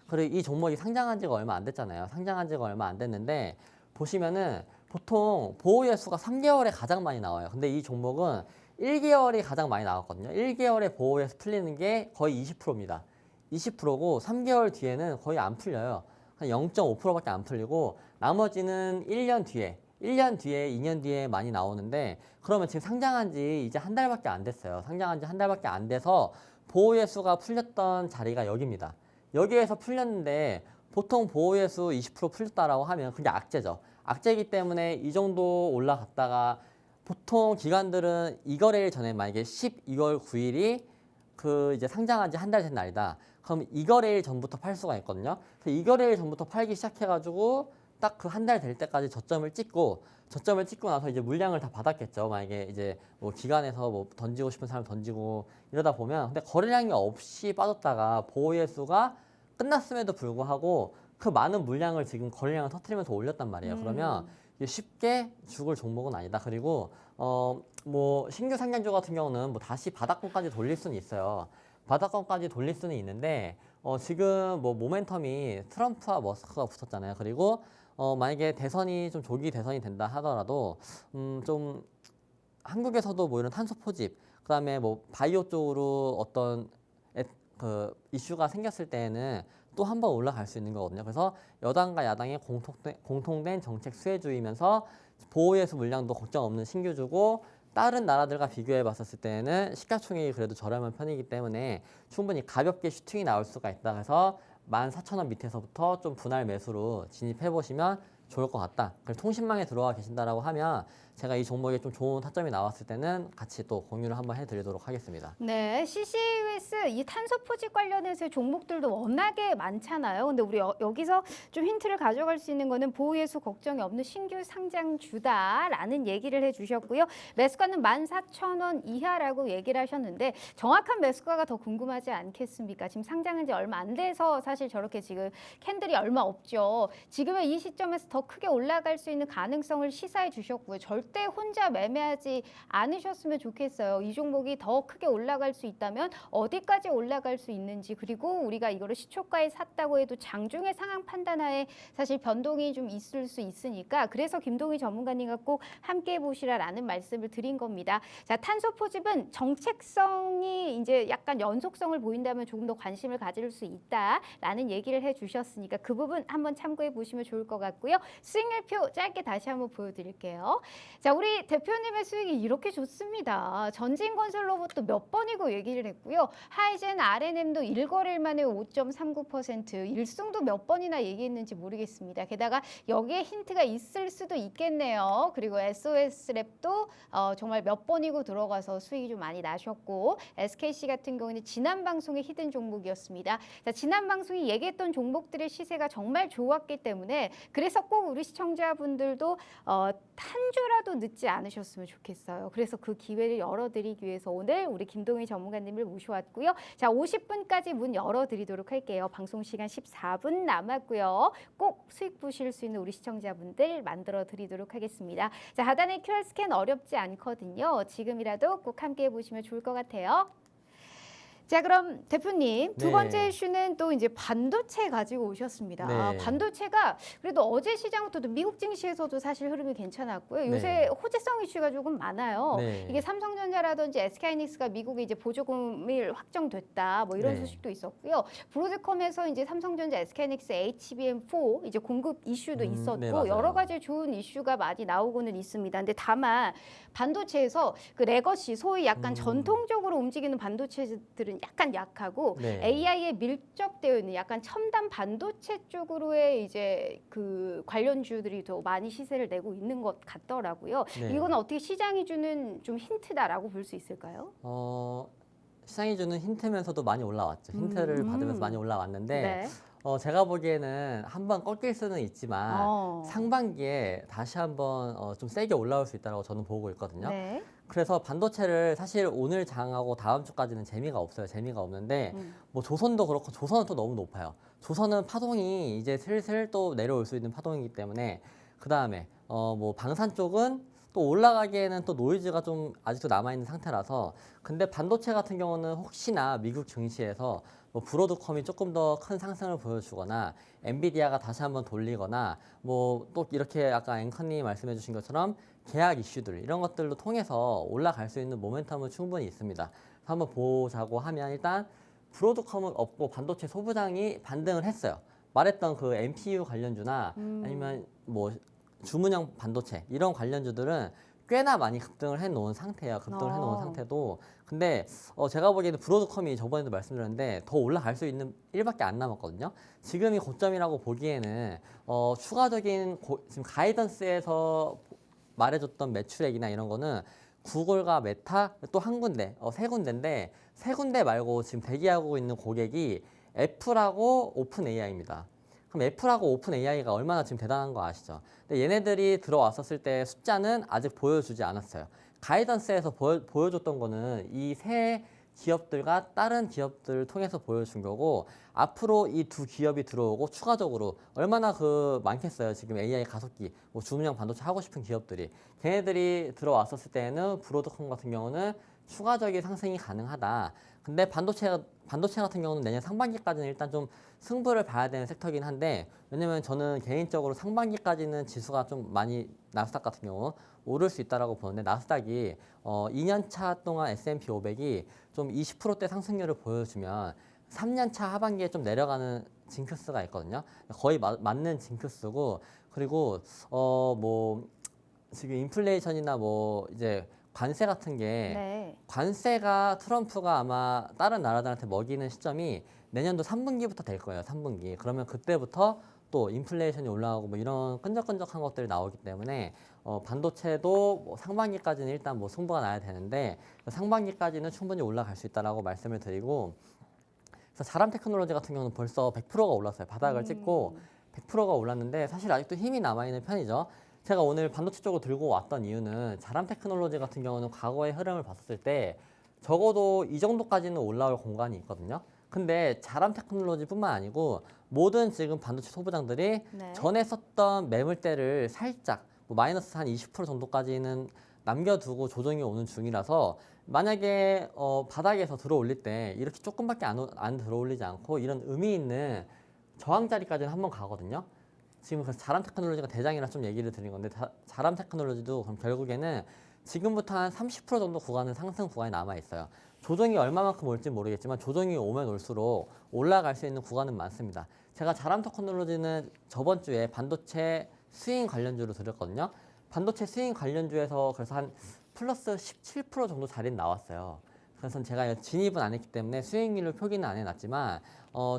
Speaker 2: 그리고 이 종목이 상장한 지가 얼마 안 됐잖아요. 상장한 지가 얼마 안 됐는데 보시면은 보통 보호예수가 3개월에 가장 많이 나와요. 근데 이 종목은 1개월이 가장 많이 나왔거든요. 1개월에 보호예수 풀리는 게 거의 20%입니다. 20%고 3개월 뒤에는 거의 안 풀려요. 한 0.5%밖에 안 풀리고 나머지는 1년 뒤에 2년 뒤에 많이 나오는데 그러면 지금 상장한 지 이제 한 달밖에 안 됐어요. 상장한 지 한 달밖에 안 돼서 보호예수가 풀렸던 자리가 여기입니다. 여기에서 풀렸는데 보통 보호예수 20% 풀렸다라고 하면 그게 악재죠. 악재이기 때문에 이 정도 올라갔다가 보통 기관들은 이거래일 전에 만약에 12월 9일이 그 이제 상장한 지 한 달 된 날이다. 그럼 이거래일 전부터 팔 수가 있거든요. 그래서 이거래일 전부터 팔기 시작해가지고 딱 그 한 달 될 때까지 저점을 찍고 나서 이제 물량을 다 받았겠죠. 만약에 이제 뭐 기관에서 뭐 던지고 싶은 사람 던지고 이러다 보면 근데 거래량이 없이 빠졌다가 보호예수가 끝났음에도 불구하고 그 많은 물량을 지금 거래량을 터뜨리면서 올렸단 말이에요. 그러면 이게 쉽게 죽을 종목은 아니다. 그리고 뭐 신규 상장주 같은 경우는 뭐 다시 바닥권까지 돌릴 수는 있어요. 바닥권까지 돌릴 수는 있는데 지금 뭐 모멘텀이 트럼프와 머스크가 붙었잖아요. 그리고 만약에 대선이 좀 조기 대선이 된다 하더라도 좀 한국에서도 뭐 이런 탄소 포집, 그다음에 뭐 바이오 쪽으로 어떤 그 이슈가 생겼을 때에는 또 한 번 올라갈 수 있는 거거든요. 그래서 여당과 야당의 공통된 정책 수혜주이면서 보호예수 물량도 걱정 없는 신규주고 다른 나라들과 비교해 봤었을 때는 시가총액이 그래도 저렴한 편이기 때문에 충분히 가볍게 슈팅이 나올 수가 있다. 해서 14,000원 밑에서부터 좀 분할 매수로 진입해 보시면 좋을 것 같다. 그리고 통신망에 들어와 계신다라고 하면 제가 이 종목에 좀 좋은 타점이 나왔을 때는 같이 또 공유를 한번 해드리도록 하겠습니다.
Speaker 1: 네, CCUS 이 탄소 포집 관련해서 종목들도 워낙에 많잖아요. 근데 우리 여기서 좀 힌트를 가져갈 수 있는 거는 보호예수 걱정이 없는 신규 상장주다라는 얘기를 해주셨고요. 매수가는 14,000원 이하라고 얘기를 하셨는데 정확한 매수가가 더 궁금하지 않겠습니까? 지금 상장한 지 얼마 안 돼서 사실 저렇게 지금 캔들이 얼마 없죠. 지금의 이 시점에서 더 더 크게 올라갈 수 있는 가능성을 시사해 주셨고요. 절대 혼자 매매하지 않으셨으면 좋겠어요. 이 종목이 더 크게 올라갈 수 있다면 어디까지 올라갈 수 있는지, 그리고 우리가 이거를 시초가에 샀다고 해도 장중의 상황 판단하에 사실 변동이 좀 있을 수 있으니까, 그래서 김동희 전문가님과 꼭 함께 해보시라라는 말씀을 드린 겁니다. 자, 탄소 포집은 정책성이 이제 약간 연속성을 보인다면 조금 더 관심을 가질 수 있다라는 얘기를 해주셨으니까 그 부분 한번 참고해 보시면 좋을 것 같고요. 수익률표 짧게 다시 한번 보여드릴게요. 자, 우리 대표님의 수익이 이렇게 좋습니다. 전진건설로부터 몇 번이고 얘기를 했고요. 하이젠 R&M도 1거래일 만에 5.39%, 일승도 몇 번이나 얘기했는지 모르겠습니다. 게다가 여기에 힌트가 있을 수도 있겠네요. 그리고 SOS랩도 정말 몇 번이고 들어가서 수익이 좀 많이 나셨고, SKC 같은 경우는 지난 방송의 히든 종목이었습니다. 자, 지난 방송이 얘기했던 종목들의 시세가 정말 좋았기 때문에, 그래서 꼭 우리 시청자분들도 한 주라도 늦지 않으셨으면 좋겠어요. 그래서 그 기회를 열어드리기 위해서 오늘 우리 김동희 전문가님을 모셔왔고요. 자, 50분까지 문 열어드리도록 할게요. 방송 시간 14분 남았고요. 꼭 수익 보실 수 있는 우리 시청자분들 만들어 드리도록 하겠습니다. 자, 하단에 QR 스캔 어렵지 않거든요. 지금이라도 꼭 함께 해보시면 좋을 것 같아요. 자, 그럼 대표님, 두
Speaker 2: 네.
Speaker 1: 번째 이슈는 또 이제 반도체 가지고 오셨습니다.
Speaker 2: 네.
Speaker 1: 반도체가 그래도 어제 시장부터도 미국 증시에서도 사실 흐름이 괜찮았고요. 요새
Speaker 2: 네.
Speaker 1: 호재성 이슈가 조금 많아요.
Speaker 2: 네.
Speaker 1: 이게 삼성전자라든지 SK하이닉스가 미국에 이제 보조금을 확정됐다, 뭐 이런
Speaker 2: 네.
Speaker 1: 소식도 있었고요. 브로드컴에서 이제 삼성전자, SK하이닉스 HBM4 이제 공급 이슈도 있었고,
Speaker 2: 네, 맞아요.
Speaker 1: 여러 가지 좋은 이슈가 많이 나오고는 있습니다. 근데 다만 반도체에서 그 레거시, 소위 약간 전통적으로 움직이는 반도체들은 약간 약하고,
Speaker 2: 네.
Speaker 1: AI에 밀접되어 있는 약간 첨단 반도체 쪽으로의 이제 그 관련주들이 더 많이 시세를 내고 있는 것 같더라고요.
Speaker 2: 네.
Speaker 1: 이건 어떻게 시장이 주는 좀 힌트다라고 볼 수 있을까요?
Speaker 2: 시장이 주는 힌트면서도 많이 올라왔죠. 힌트를 받으면서 많이 올라왔는데
Speaker 1: 네.
Speaker 2: 제가 보기에는 한번 꺾일 수는 있지만 상반기에 다시 한번 좀 세게 올라올 수 있다고 저는 보고 있거든요.
Speaker 1: 네.
Speaker 2: 그래서 반도체를 사실 오늘 장하고 다음 주까지는 재미가 없어요. 재미가 없는데 뭐 조선도 그렇고, 조선은 또 너무 높아요. 조선은 파동이 이제 슬슬 또 내려올 수 있는 파동이기 때문에, 그 다음에 뭐 방산 쪽은 또 올라가기에는 또 노이즈가 좀 아직도 남아있는 상태라서. 근데 반도체 같은 경우는 혹시나 미국 증시에서 뭐 브로드컴이 조금 더 큰 상승을 보여주거나, 엔비디아가 다시 한번 돌리거나, 뭐 또 이렇게 아까 앵커님이 말씀해 주신 것처럼 계약 이슈들, 이런 것들로 통해서 올라갈 수 있는 모멘텀은 충분히 있습니다. 한번 보자고 하면, 일단 브로드컴은 없고 반도체 소부장이 반등을 했어요. 말했던 그 NPU 관련주나 아니면 뭐 주문형 반도체 이런 관련주들은 꽤나 많이 급등을 해놓은 상태예요. 급등을 해놓은 상태도. 근데 제가 보기에는 브로드컴이 저번에도 말씀드렸는데 더 올라갈 수 있는 일밖에 안 남았거든요. 지금이 고점이라고 보기에는 추가적인 지금 가이던스에서 말해줬던 매출액이나 이런 거는 구글과 메타 또 한 군데, 세 군데인데, 세 군데 말고 지금 대기하고 있는 고객이 애플하고 오픈 AI입니다. 그럼 애플하고 오픈 AI가 얼마나 지금 대단한 거 아시죠? 근데 얘네들이 들어왔었을 때 숫자는 아직 보여주지 않았어요. 가이던스에서 보여줬던 거는 이 세 기업들과 다른 기업들을 통해서 보여준 거고, 앞으로 이 두 기업이 들어오고 추가적으로 얼마나 많겠어요. 지금 AI 가속기, 뭐 주문형 반도체 하고 싶은 기업들이, 걔네들이 들어왔었을 때는 브로드컴 같은 경우는 추가적인 상승이 가능하다. 근데 반도체 같은 경우는 내년 상반기까지는 일단 좀 승부를 봐야 되는 섹터긴 한데, 왜냐면 저는 개인적으로 상반기까지는 지수가 좀 많이, 나스닥 같은 경우 오를 수 있다라고 보는데, 나스닥이 2년 차 동안 S&P 500이 좀 20%대 상승률을 보여주면 3년 차 하반기에 좀 내려가는 징크스가 있거든요. 거의 맞는 징크스고, 그리고 뭐 지금 인플레이션이나 뭐 이제 관세 같은 게,
Speaker 1: 네.
Speaker 2: 관세가 트럼프가 아마 다른 나라들한테 먹이는 시점이 내년도 3분기부터 될 거예요. 3분기. 그러면 그때부터 또 인플레이션이 올라가고 뭐 이런 끈적끈적한 것들이 나오기 때문에 반도체도 뭐 상반기까지는 일단 뭐 승부가 나야 되는데, 상반기까지는 충분히 올라갈 수 있다라고 말씀을 드리고, 그래서 자람 테크놀로지 같은 경우는 벌써 100%가 올랐어요. 바닥을 찍고 100%가 올랐는데 사실 아직도 힘이 남아있는 편이죠. 제가 오늘 반도체 쪽으로 들고 왔던 이유는, 자람 테크놀로지 같은 경우는 과거의 흐름을 봤을 때 적어도 이 정도까지는 올라올 공간이 있거든요. 근데 자람 테크놀로지뿐만 아니고 모든 지금 반도체 소부장들이
Speaker 1: 네.
Speaker 2: 전에 썼던 매물대를 살짝 뭐 마이너스 한 20% 정도까지는 남겨두고 조정이 오는 중이라서 만약에 바닥에서 들어올릴 때 이렇게 조금밖에 안 들어올리지 않고 이런 의미 있는 저항 자리까지는 한번 가거든요. 지금 그래서 자람 테크놀로지가 대장이라 좀 얘기를 드린 건데 자람 테크놀로지도 그럼 결국에는 지금부터 한 30% 정도 구간은 상승 구간이 남아 있어요. 조정이 얼마만큼 올지 모르겠지만 조정이 오면 올수록 올라갈 수 있는 구간은 많습니다. 제가 자람 테크놀로지는 저번 주에 반도체 스윙 관련주로 드렸거든요. 반도체 스윙 관련주에서 그래서 한 플러스 17% 정도 자리는 나왔어요. 그래서 제가 진입은 안 했기 때문에 수익률을 표기는 안 해놨지만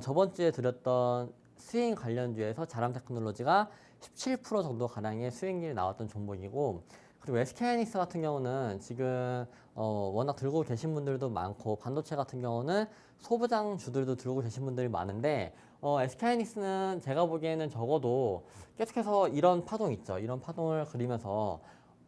Speaker 2: 저번 주에 드렸던 스윙 관련주에서 자람 테크놀로지가 17% 정도 가량의 수익률이 나왔던 종목이고 그리고 SK하이닉스 같은 경우는 지금 워낙 들고 계신 분들도 많고 반도체 같은 경우는 소부장 주들도 들고 계신 분들이 많은데 SK하이닉스는 제가 보기에는 적어도 계속해서 이런 파동 있죠. 이런 파동을 그리면서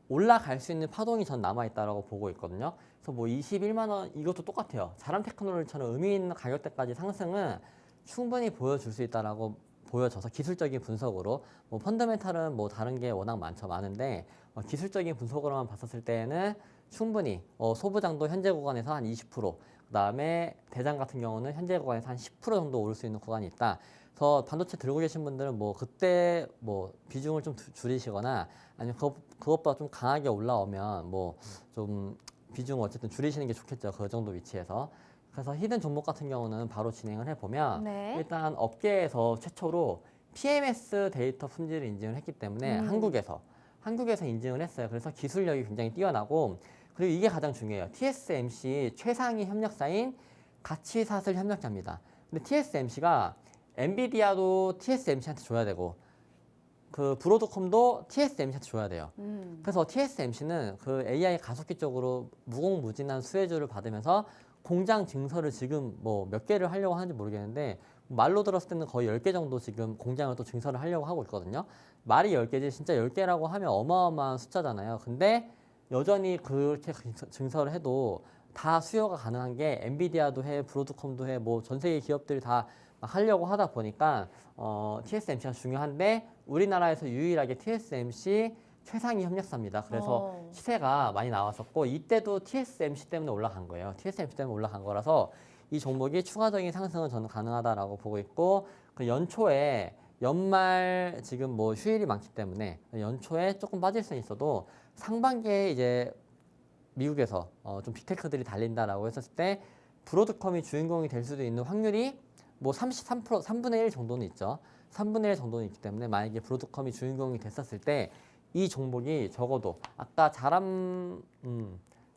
Speaker 2: 올라갈 수 있는 파동이 전 남아있다고 보고 있거든요. 그래서 뭐 21만 원 이것도 똑같아요. 자람 테크놀로지처럼 의미 있는 가격대까지 상승은 충분히 보여줄 수 있다라고 보여져서 기술적인 분석으로 뭐 펀더멘탈은 뭐 다른 게 워낙 많은데 기술적인 분석으로만 봤었을 때는 충분히 소부장도 현재 구간에서 한 20% 그다음에 대장 같은 경우는 현재 구간에서 한 10% 정도 오를 수 있는 구간이 있다. 그래서 반도체 들고 계신 분들은 뭐 그때 뭐 비중을 좀 줄이시거나 아니면 그것보다 좀 강하게 올라오면 뭐 좀 비중을 어쨌든 줄이시는 게 좋겠죠. 그 정도 위치에서. 그래서 히든 종목 같은 경우는 바로 진행을 해보면
Speaker 1: 네.
Speaker 2: 일단 업계에서 최초로 PMS 데이터 품질을 인증을 했기 때문에 한국에서 인증을 했어요. 그래서 기술력이 굉장히 뛰어나고 그리고 이게 가장 중요해요. TSMC 최상위 협력사인 가치사슬 협력자입니다. 근데 TSMC가 엔비디아도 TSMC한테 줘야 되고 그 브로드콤도 TSMC한테 줘야 돼요. 그래서 TSMC는 그 AI 가속기 쪽으로 무궁무진한 수혜주를 받으면서 공장 증설을 지금 뭐 몇 개를 하려고 하는지 모르겠는데 말로 들었을 때는 거의 10개 정도 지금 공장을 또 증설을 하려고 하고 있거든요. 말이 10개지 진짜 10개라고 하면 어마어마한 숫자잖아요. 근데 여전히 그렇게 증설을 해도 다 수요가 가능한 게 엔비디아도 해, 브로드콤도 해, 뭐 전 세계 기업들이 다 하려고 하다 보니까 TSMC가 중요한데 우리나라에서 유일하게 TSMC 최상위 협력사입니다. 그래서 시세가 많이 나왔었고 이때도 TSMC 때문에 올라간 거예요. TSMC 때문에 올라간 거라서 이 종목이 추가적인 상승은 저는 가능하다라고 보고 있고 그 연말 지금 뭐 휴일이 많기 때문에 연초에 조금 빠질 수는 있어도 상반기에 이제 미국에서 좀 빅테크들이 달린다라고 했었을 때 브로드컴이 주인공이 될 수도 있는 확률이 뭐 33%, 3분의 1 정도는 있죠. 3분의 1 정도는 있기 때문에 만약에 브로드컴이 주인공이 됐었을 때 이 종목이 적어도 아까 자람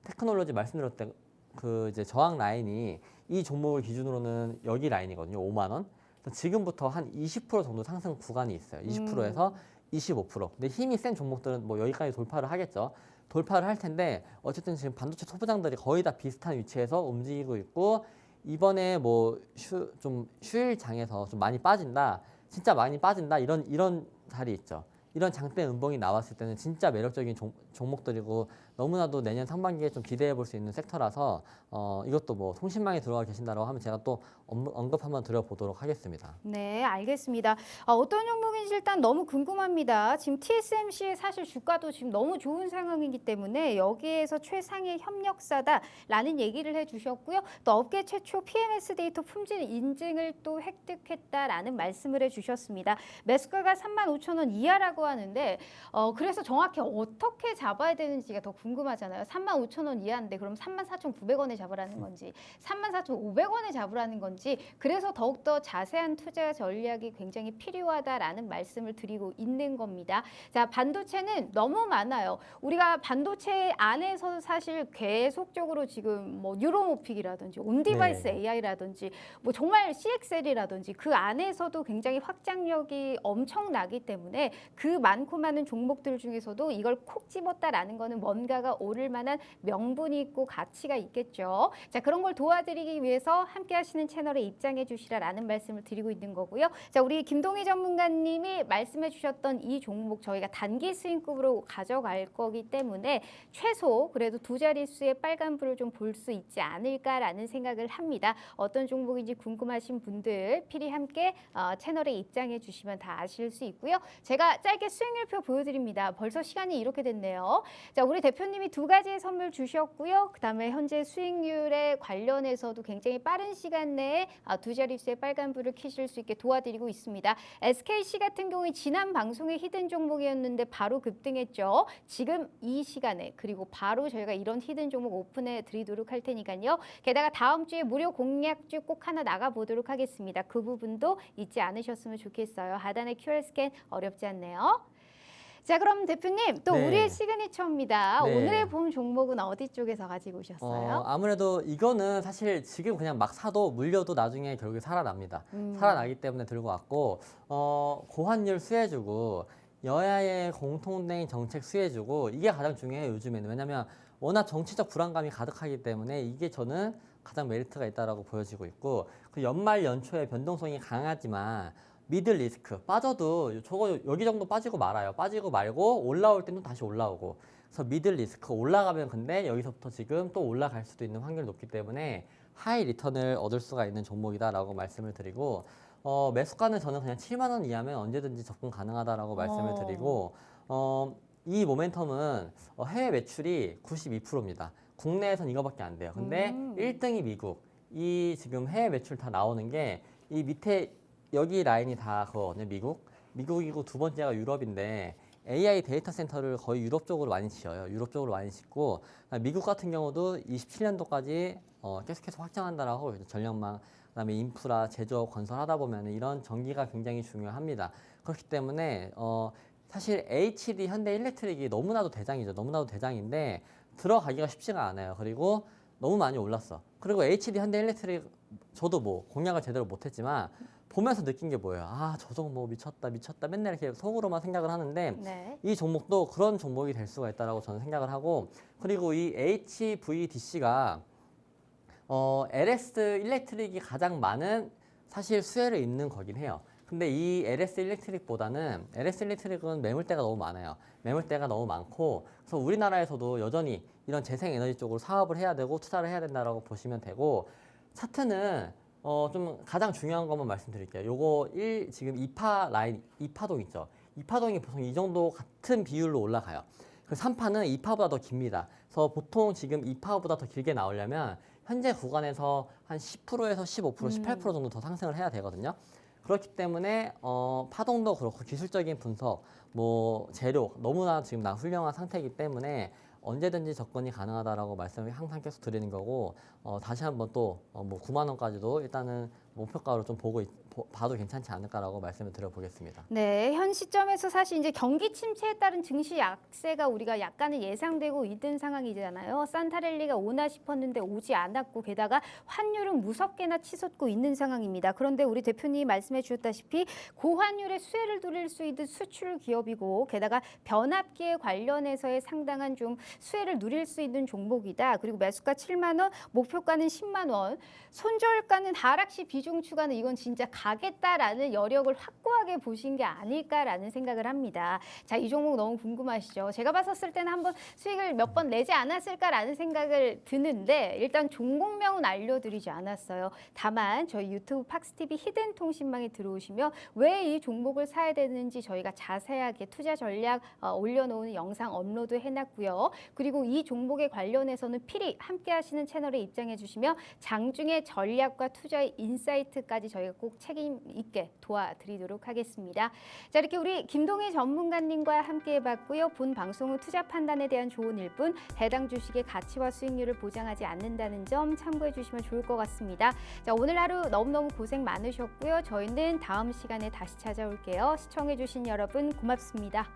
Speaker 2: 테크놀로지 말씀드렸던 그 이제 저항 라인이 이 종목을 기준으로는 여기 라인이거든요. 5만 원. 지금부터 한 20% 정도 상승 구간이 있어요. 20%에서 25%. 근데 힘이 센 종목들은 뭐 여기까지 돌파를 하겠죠. 돌파를 할 텐데 어쨌든 지금 반도체 소부장들이 거의 다 비슷한 위치에서 움직이고 있고 이번에 뭐 좀 휴일장에서 좀 많이 빠진다. 진짜 많이 빠진다. 이런 자리 있죠. 이런 장대 음봉이 나왔을 때는 진짜 매력적인 종목들이고 너무나도 내년 상반기에 좀 기대해 볼 수 있는 섹터라서 이것도 뭐 통신망에 들어가 계신다고 하면 제가 또 언급 한번 드려보도록 하겠습니다.
Speaker 1: 네, 알겠습니다. 어떤 종목인지 일단 너무 궁금합니다. 지금 TSMC의 사실 주가도 지금 너무 좋은 상황이기 때문에 여기에서 최상의 협력사다라는 얘기를 해주셨고요. 또 업계 최초 PMS 데이터 품질 인증을 또 획득했다라는 말씀을 해주셨습니다. 매수가가 35,000원 이하라고 하는데 그래서 정확히 어떻게 잡아야 되는지가 더 궁금하잖아요. 35,000원 이하인데 그럼 34,900원에 잡으라는 건지 34,500원에 잡으라는 건지 그래서 더욱더 자세한 투자 전략이 굉장히 필요하다라는 말씀을 드리고 있는 겁니다. 자, 반도체는 너무 많아요. 우리가 반도체 안에서 사실 계속적으로 지금 뭐 뉴로모픽이라든지 온디바이스 AI라든지 뭐 정말 CXL이라든지 그 안에서도 굉장히 확장력이 엄청나기 때문에 그 그 많고 많은 종목들 중에서도 이걸 콕 집었다라는 거는 뭔가가 오를 만한 명분이 있고 가치가 있겠죠. 자, 그런 걸 도와드리기 위해서 함께 하시는 채널에 입장해 주시라라는 말씀을 드리고 있는 거고요. 자, 우리 김동희 전문가님이 말씀해 주셨던 이 종목 저희가 단기 스윙급으로 가져갈 거기 때문에 최소 그래도 두 자릿수의 빨간불을 좀 볼 수 있지 않을까라는 생각을 합니다. 어떤 종목인지 궁금하신 분들 필히 함께 채널에 입장해 주시면 다 아실 수 있고요. 제가 짧게 수익률표 보여드립니다. 벌써 시간이 이렇게 됐네요. 자, 우리 대표님이 두 가지의 선물 주셨고요. 그다음에 현재 수익률에 관련해서도 굉장히 빠른 시간 내에 두 자릿수의 빨간불을 켜실 수 있게 도와드리고 있습니다. SKC 같은 경우에 지난 방송에 히든 종목이었는데 바로 급등했죠. 지금 이 시간에 그리고 바로 저희가 이런 히든 종목 오픈해 드리도록 할 테니까요. 게다가 다음 주에 무료 공략주 꼭 하나 나가보도록 하겠습니다. 그 부분도 잊지 않으셨으면 좋겠어요. 하단의 QR 스캔 어렵지 않네요. 자, 그럼 대표님 또
Speaker 2: 네.
Speaker 1: 우리의 시그니처입니다.
Speaker 2: 네.
Speaker 1: 오늘의 봄 종목은 어디 쪽에서 가지고 오셨어요?
Speaker 2: 아무래도 이거는 사실 지금 그냥 막 사도 물려도 나중에 결국에 살아납니다. 살아나기 때문에 들고 왔고 고환율 수혜주고 여야의 공통된 정책 수혜주고 이게 가장 중요해요 요즘에는. 왜냐하면 워낙 정치적 불안감이 가득하기 때문에 이게 저는 가장 메리트가 있다라고 보여지고 있고 그 연말 연초에 변동성이 강하지만 미들 리스크 빠져도 저거 여기 정도 빠지고 말아요. 빠지고 말고 올라올 때는 다시 올라오고. 그래서 미들 리스크 올라가면 근데 여기서부터 지금 또 올라갈 수도 있는 확률이 높기 때문에 하이 리턴을 얻을 수가 있는 종목이다라고 말씀을 드리고 매수가는 저는 그냥 7만 원 이하면 언제든지 접근 가능하다라고 말씀을 드리고 이 모멘텀은 해외 매출이 92%입니다. 국내에선 이거밖에 안 돼요. 근데 1등이 미국. 이 지금 해외 매출 다 나오는 게 이 밑에 여기 라인이 다 그거거든요. 미국이고 두 번째가 유럽인데 AI 데이터 센터를 거의 유럽 쪽으로 많이 지어요. 유럽 쪽으로 많이 짓고 미국 같은 경우도 27년도까지 계속해서 확장한다라고 하고 전력망, 그다음에 인프라, 제조업 건설하다 보면 이런 전기가 굉장히 중요합니다. 그렇기 때문에 사실 HD 현대일렉트릭이 너무나도 대장이죠. 너무나도 대장인데 들어가기가 쉽지가 않아요. 그리고 너무 많이 올랐어. 그리고 HD 현대일렉트릭 저도 뭐 공략을 제대로 못했지만 보면서 느낀 게 뭐예요? 저 종목 미쳤다 맨날 이렇게 속으로만 생각을 하는데
Speaker 1: 네.
Speaker 2: 이 종목도 그런 종목이 될 수가 있다라고 저는 생각을 하고 그리고 이 HVDC가 LS 일렉트릭이 가장 많은 사실 수혜를 있는 거긴 해요. 근데 이 LS 일렉트릭은 매물대가 너무 많아요. 매물대가 너무 많고 그래서 우리나라에서도 여전히 이런 재생에너지 쪽으로 사업을 해야 되고 투자를 해야 된다라고 보시면 되고 차트는 좀 가장 중요한 것만 말씀드릴게요. 요거 지금 2파 라인, 2파동 있죠. 2파동이 보통 이 정도 같은 비율로 올라가요. 그 3파는 2파보다 더 깁니다. 그래서 보통 지금 2파보다 더 길게 나오려면 현재 구간에서 한 10%에서 15%, 18% 정도 더 상승을 해야 되거든요. 그렇기 때문에 파동도 그렇고 기술적인 분석, 뭐 재료 너무나 지금 훌륭한 상태이기 때문에 언제든지 접근이 가능하다라고 말씀을 항상 계속 드리는 거고 다시 한번 또 뭐 9만 원까지도 일단은 목표가로 좀 봐도 괜찮지 않을까라고 말씀을 드려보겠습니다.
Speaker 1: 네, 현 시점에서 사실 이제 경기 침체에 따른 증시 약세가 우리가 약간은 예상되고 있던 상황이잖아요. 산타랠리가 오나 싶었는데 오지 않았고 게다가 환율은 무섭게나 치솟고 있는 상황입니다. 그런데 우리 대표님이 말씀해 주셨다시피 고환율의 수혜를 누릴 수 있는 수출 기업이고 게다가 변압기에 관련해서의 상당한 좀 수혜를 누릴 수 있는 종목이다. 그리고 매수가 7만 원, 목표가는 10만 원, 손절가는 하락시 비중 추가는 이건 진짜 가겠다라는 여력을 확고하게 보신 게 아닐까라는 생각을 합니다. 자, 이 종목 너무 궁금하시죠? 제가 봤었을 때는 한번 수익을 몇 번 내지 않았을까라는 생각을 드는데 일단 종목명은 알려드리지 않았어요. 다만 저희 유튜브 팍스TV 히든 통신망에 들어오시면 왜 이 종목을 사야 되는지 저희가 자세하게 투자 전략 올려놓은 영상 업로드 해놨고요. 그리고 이 종목에 관련해서는 필히 함께 하시는 채널에 입장해 주시면 장중에 전략과 투자의 인사이트까지 저희가 꼭 책임 있게 도와드리도록 하겠습니다. 자, 이렇게 우리 김동희 전문가님과 함께 해봤고요. 본 방송은 투자 판단에 대한 조언일 뿐 해당 주식의 가치와 수익률을 보장하지 않는다는 점 참고해 주시면 좋을 것 같습니다. 자, 오늘 하루 너무너무 고생 많으셨고요. 저희는 다음 시간에 다시 찾아올게요. 시청해 주신 여러분 고맙습니다.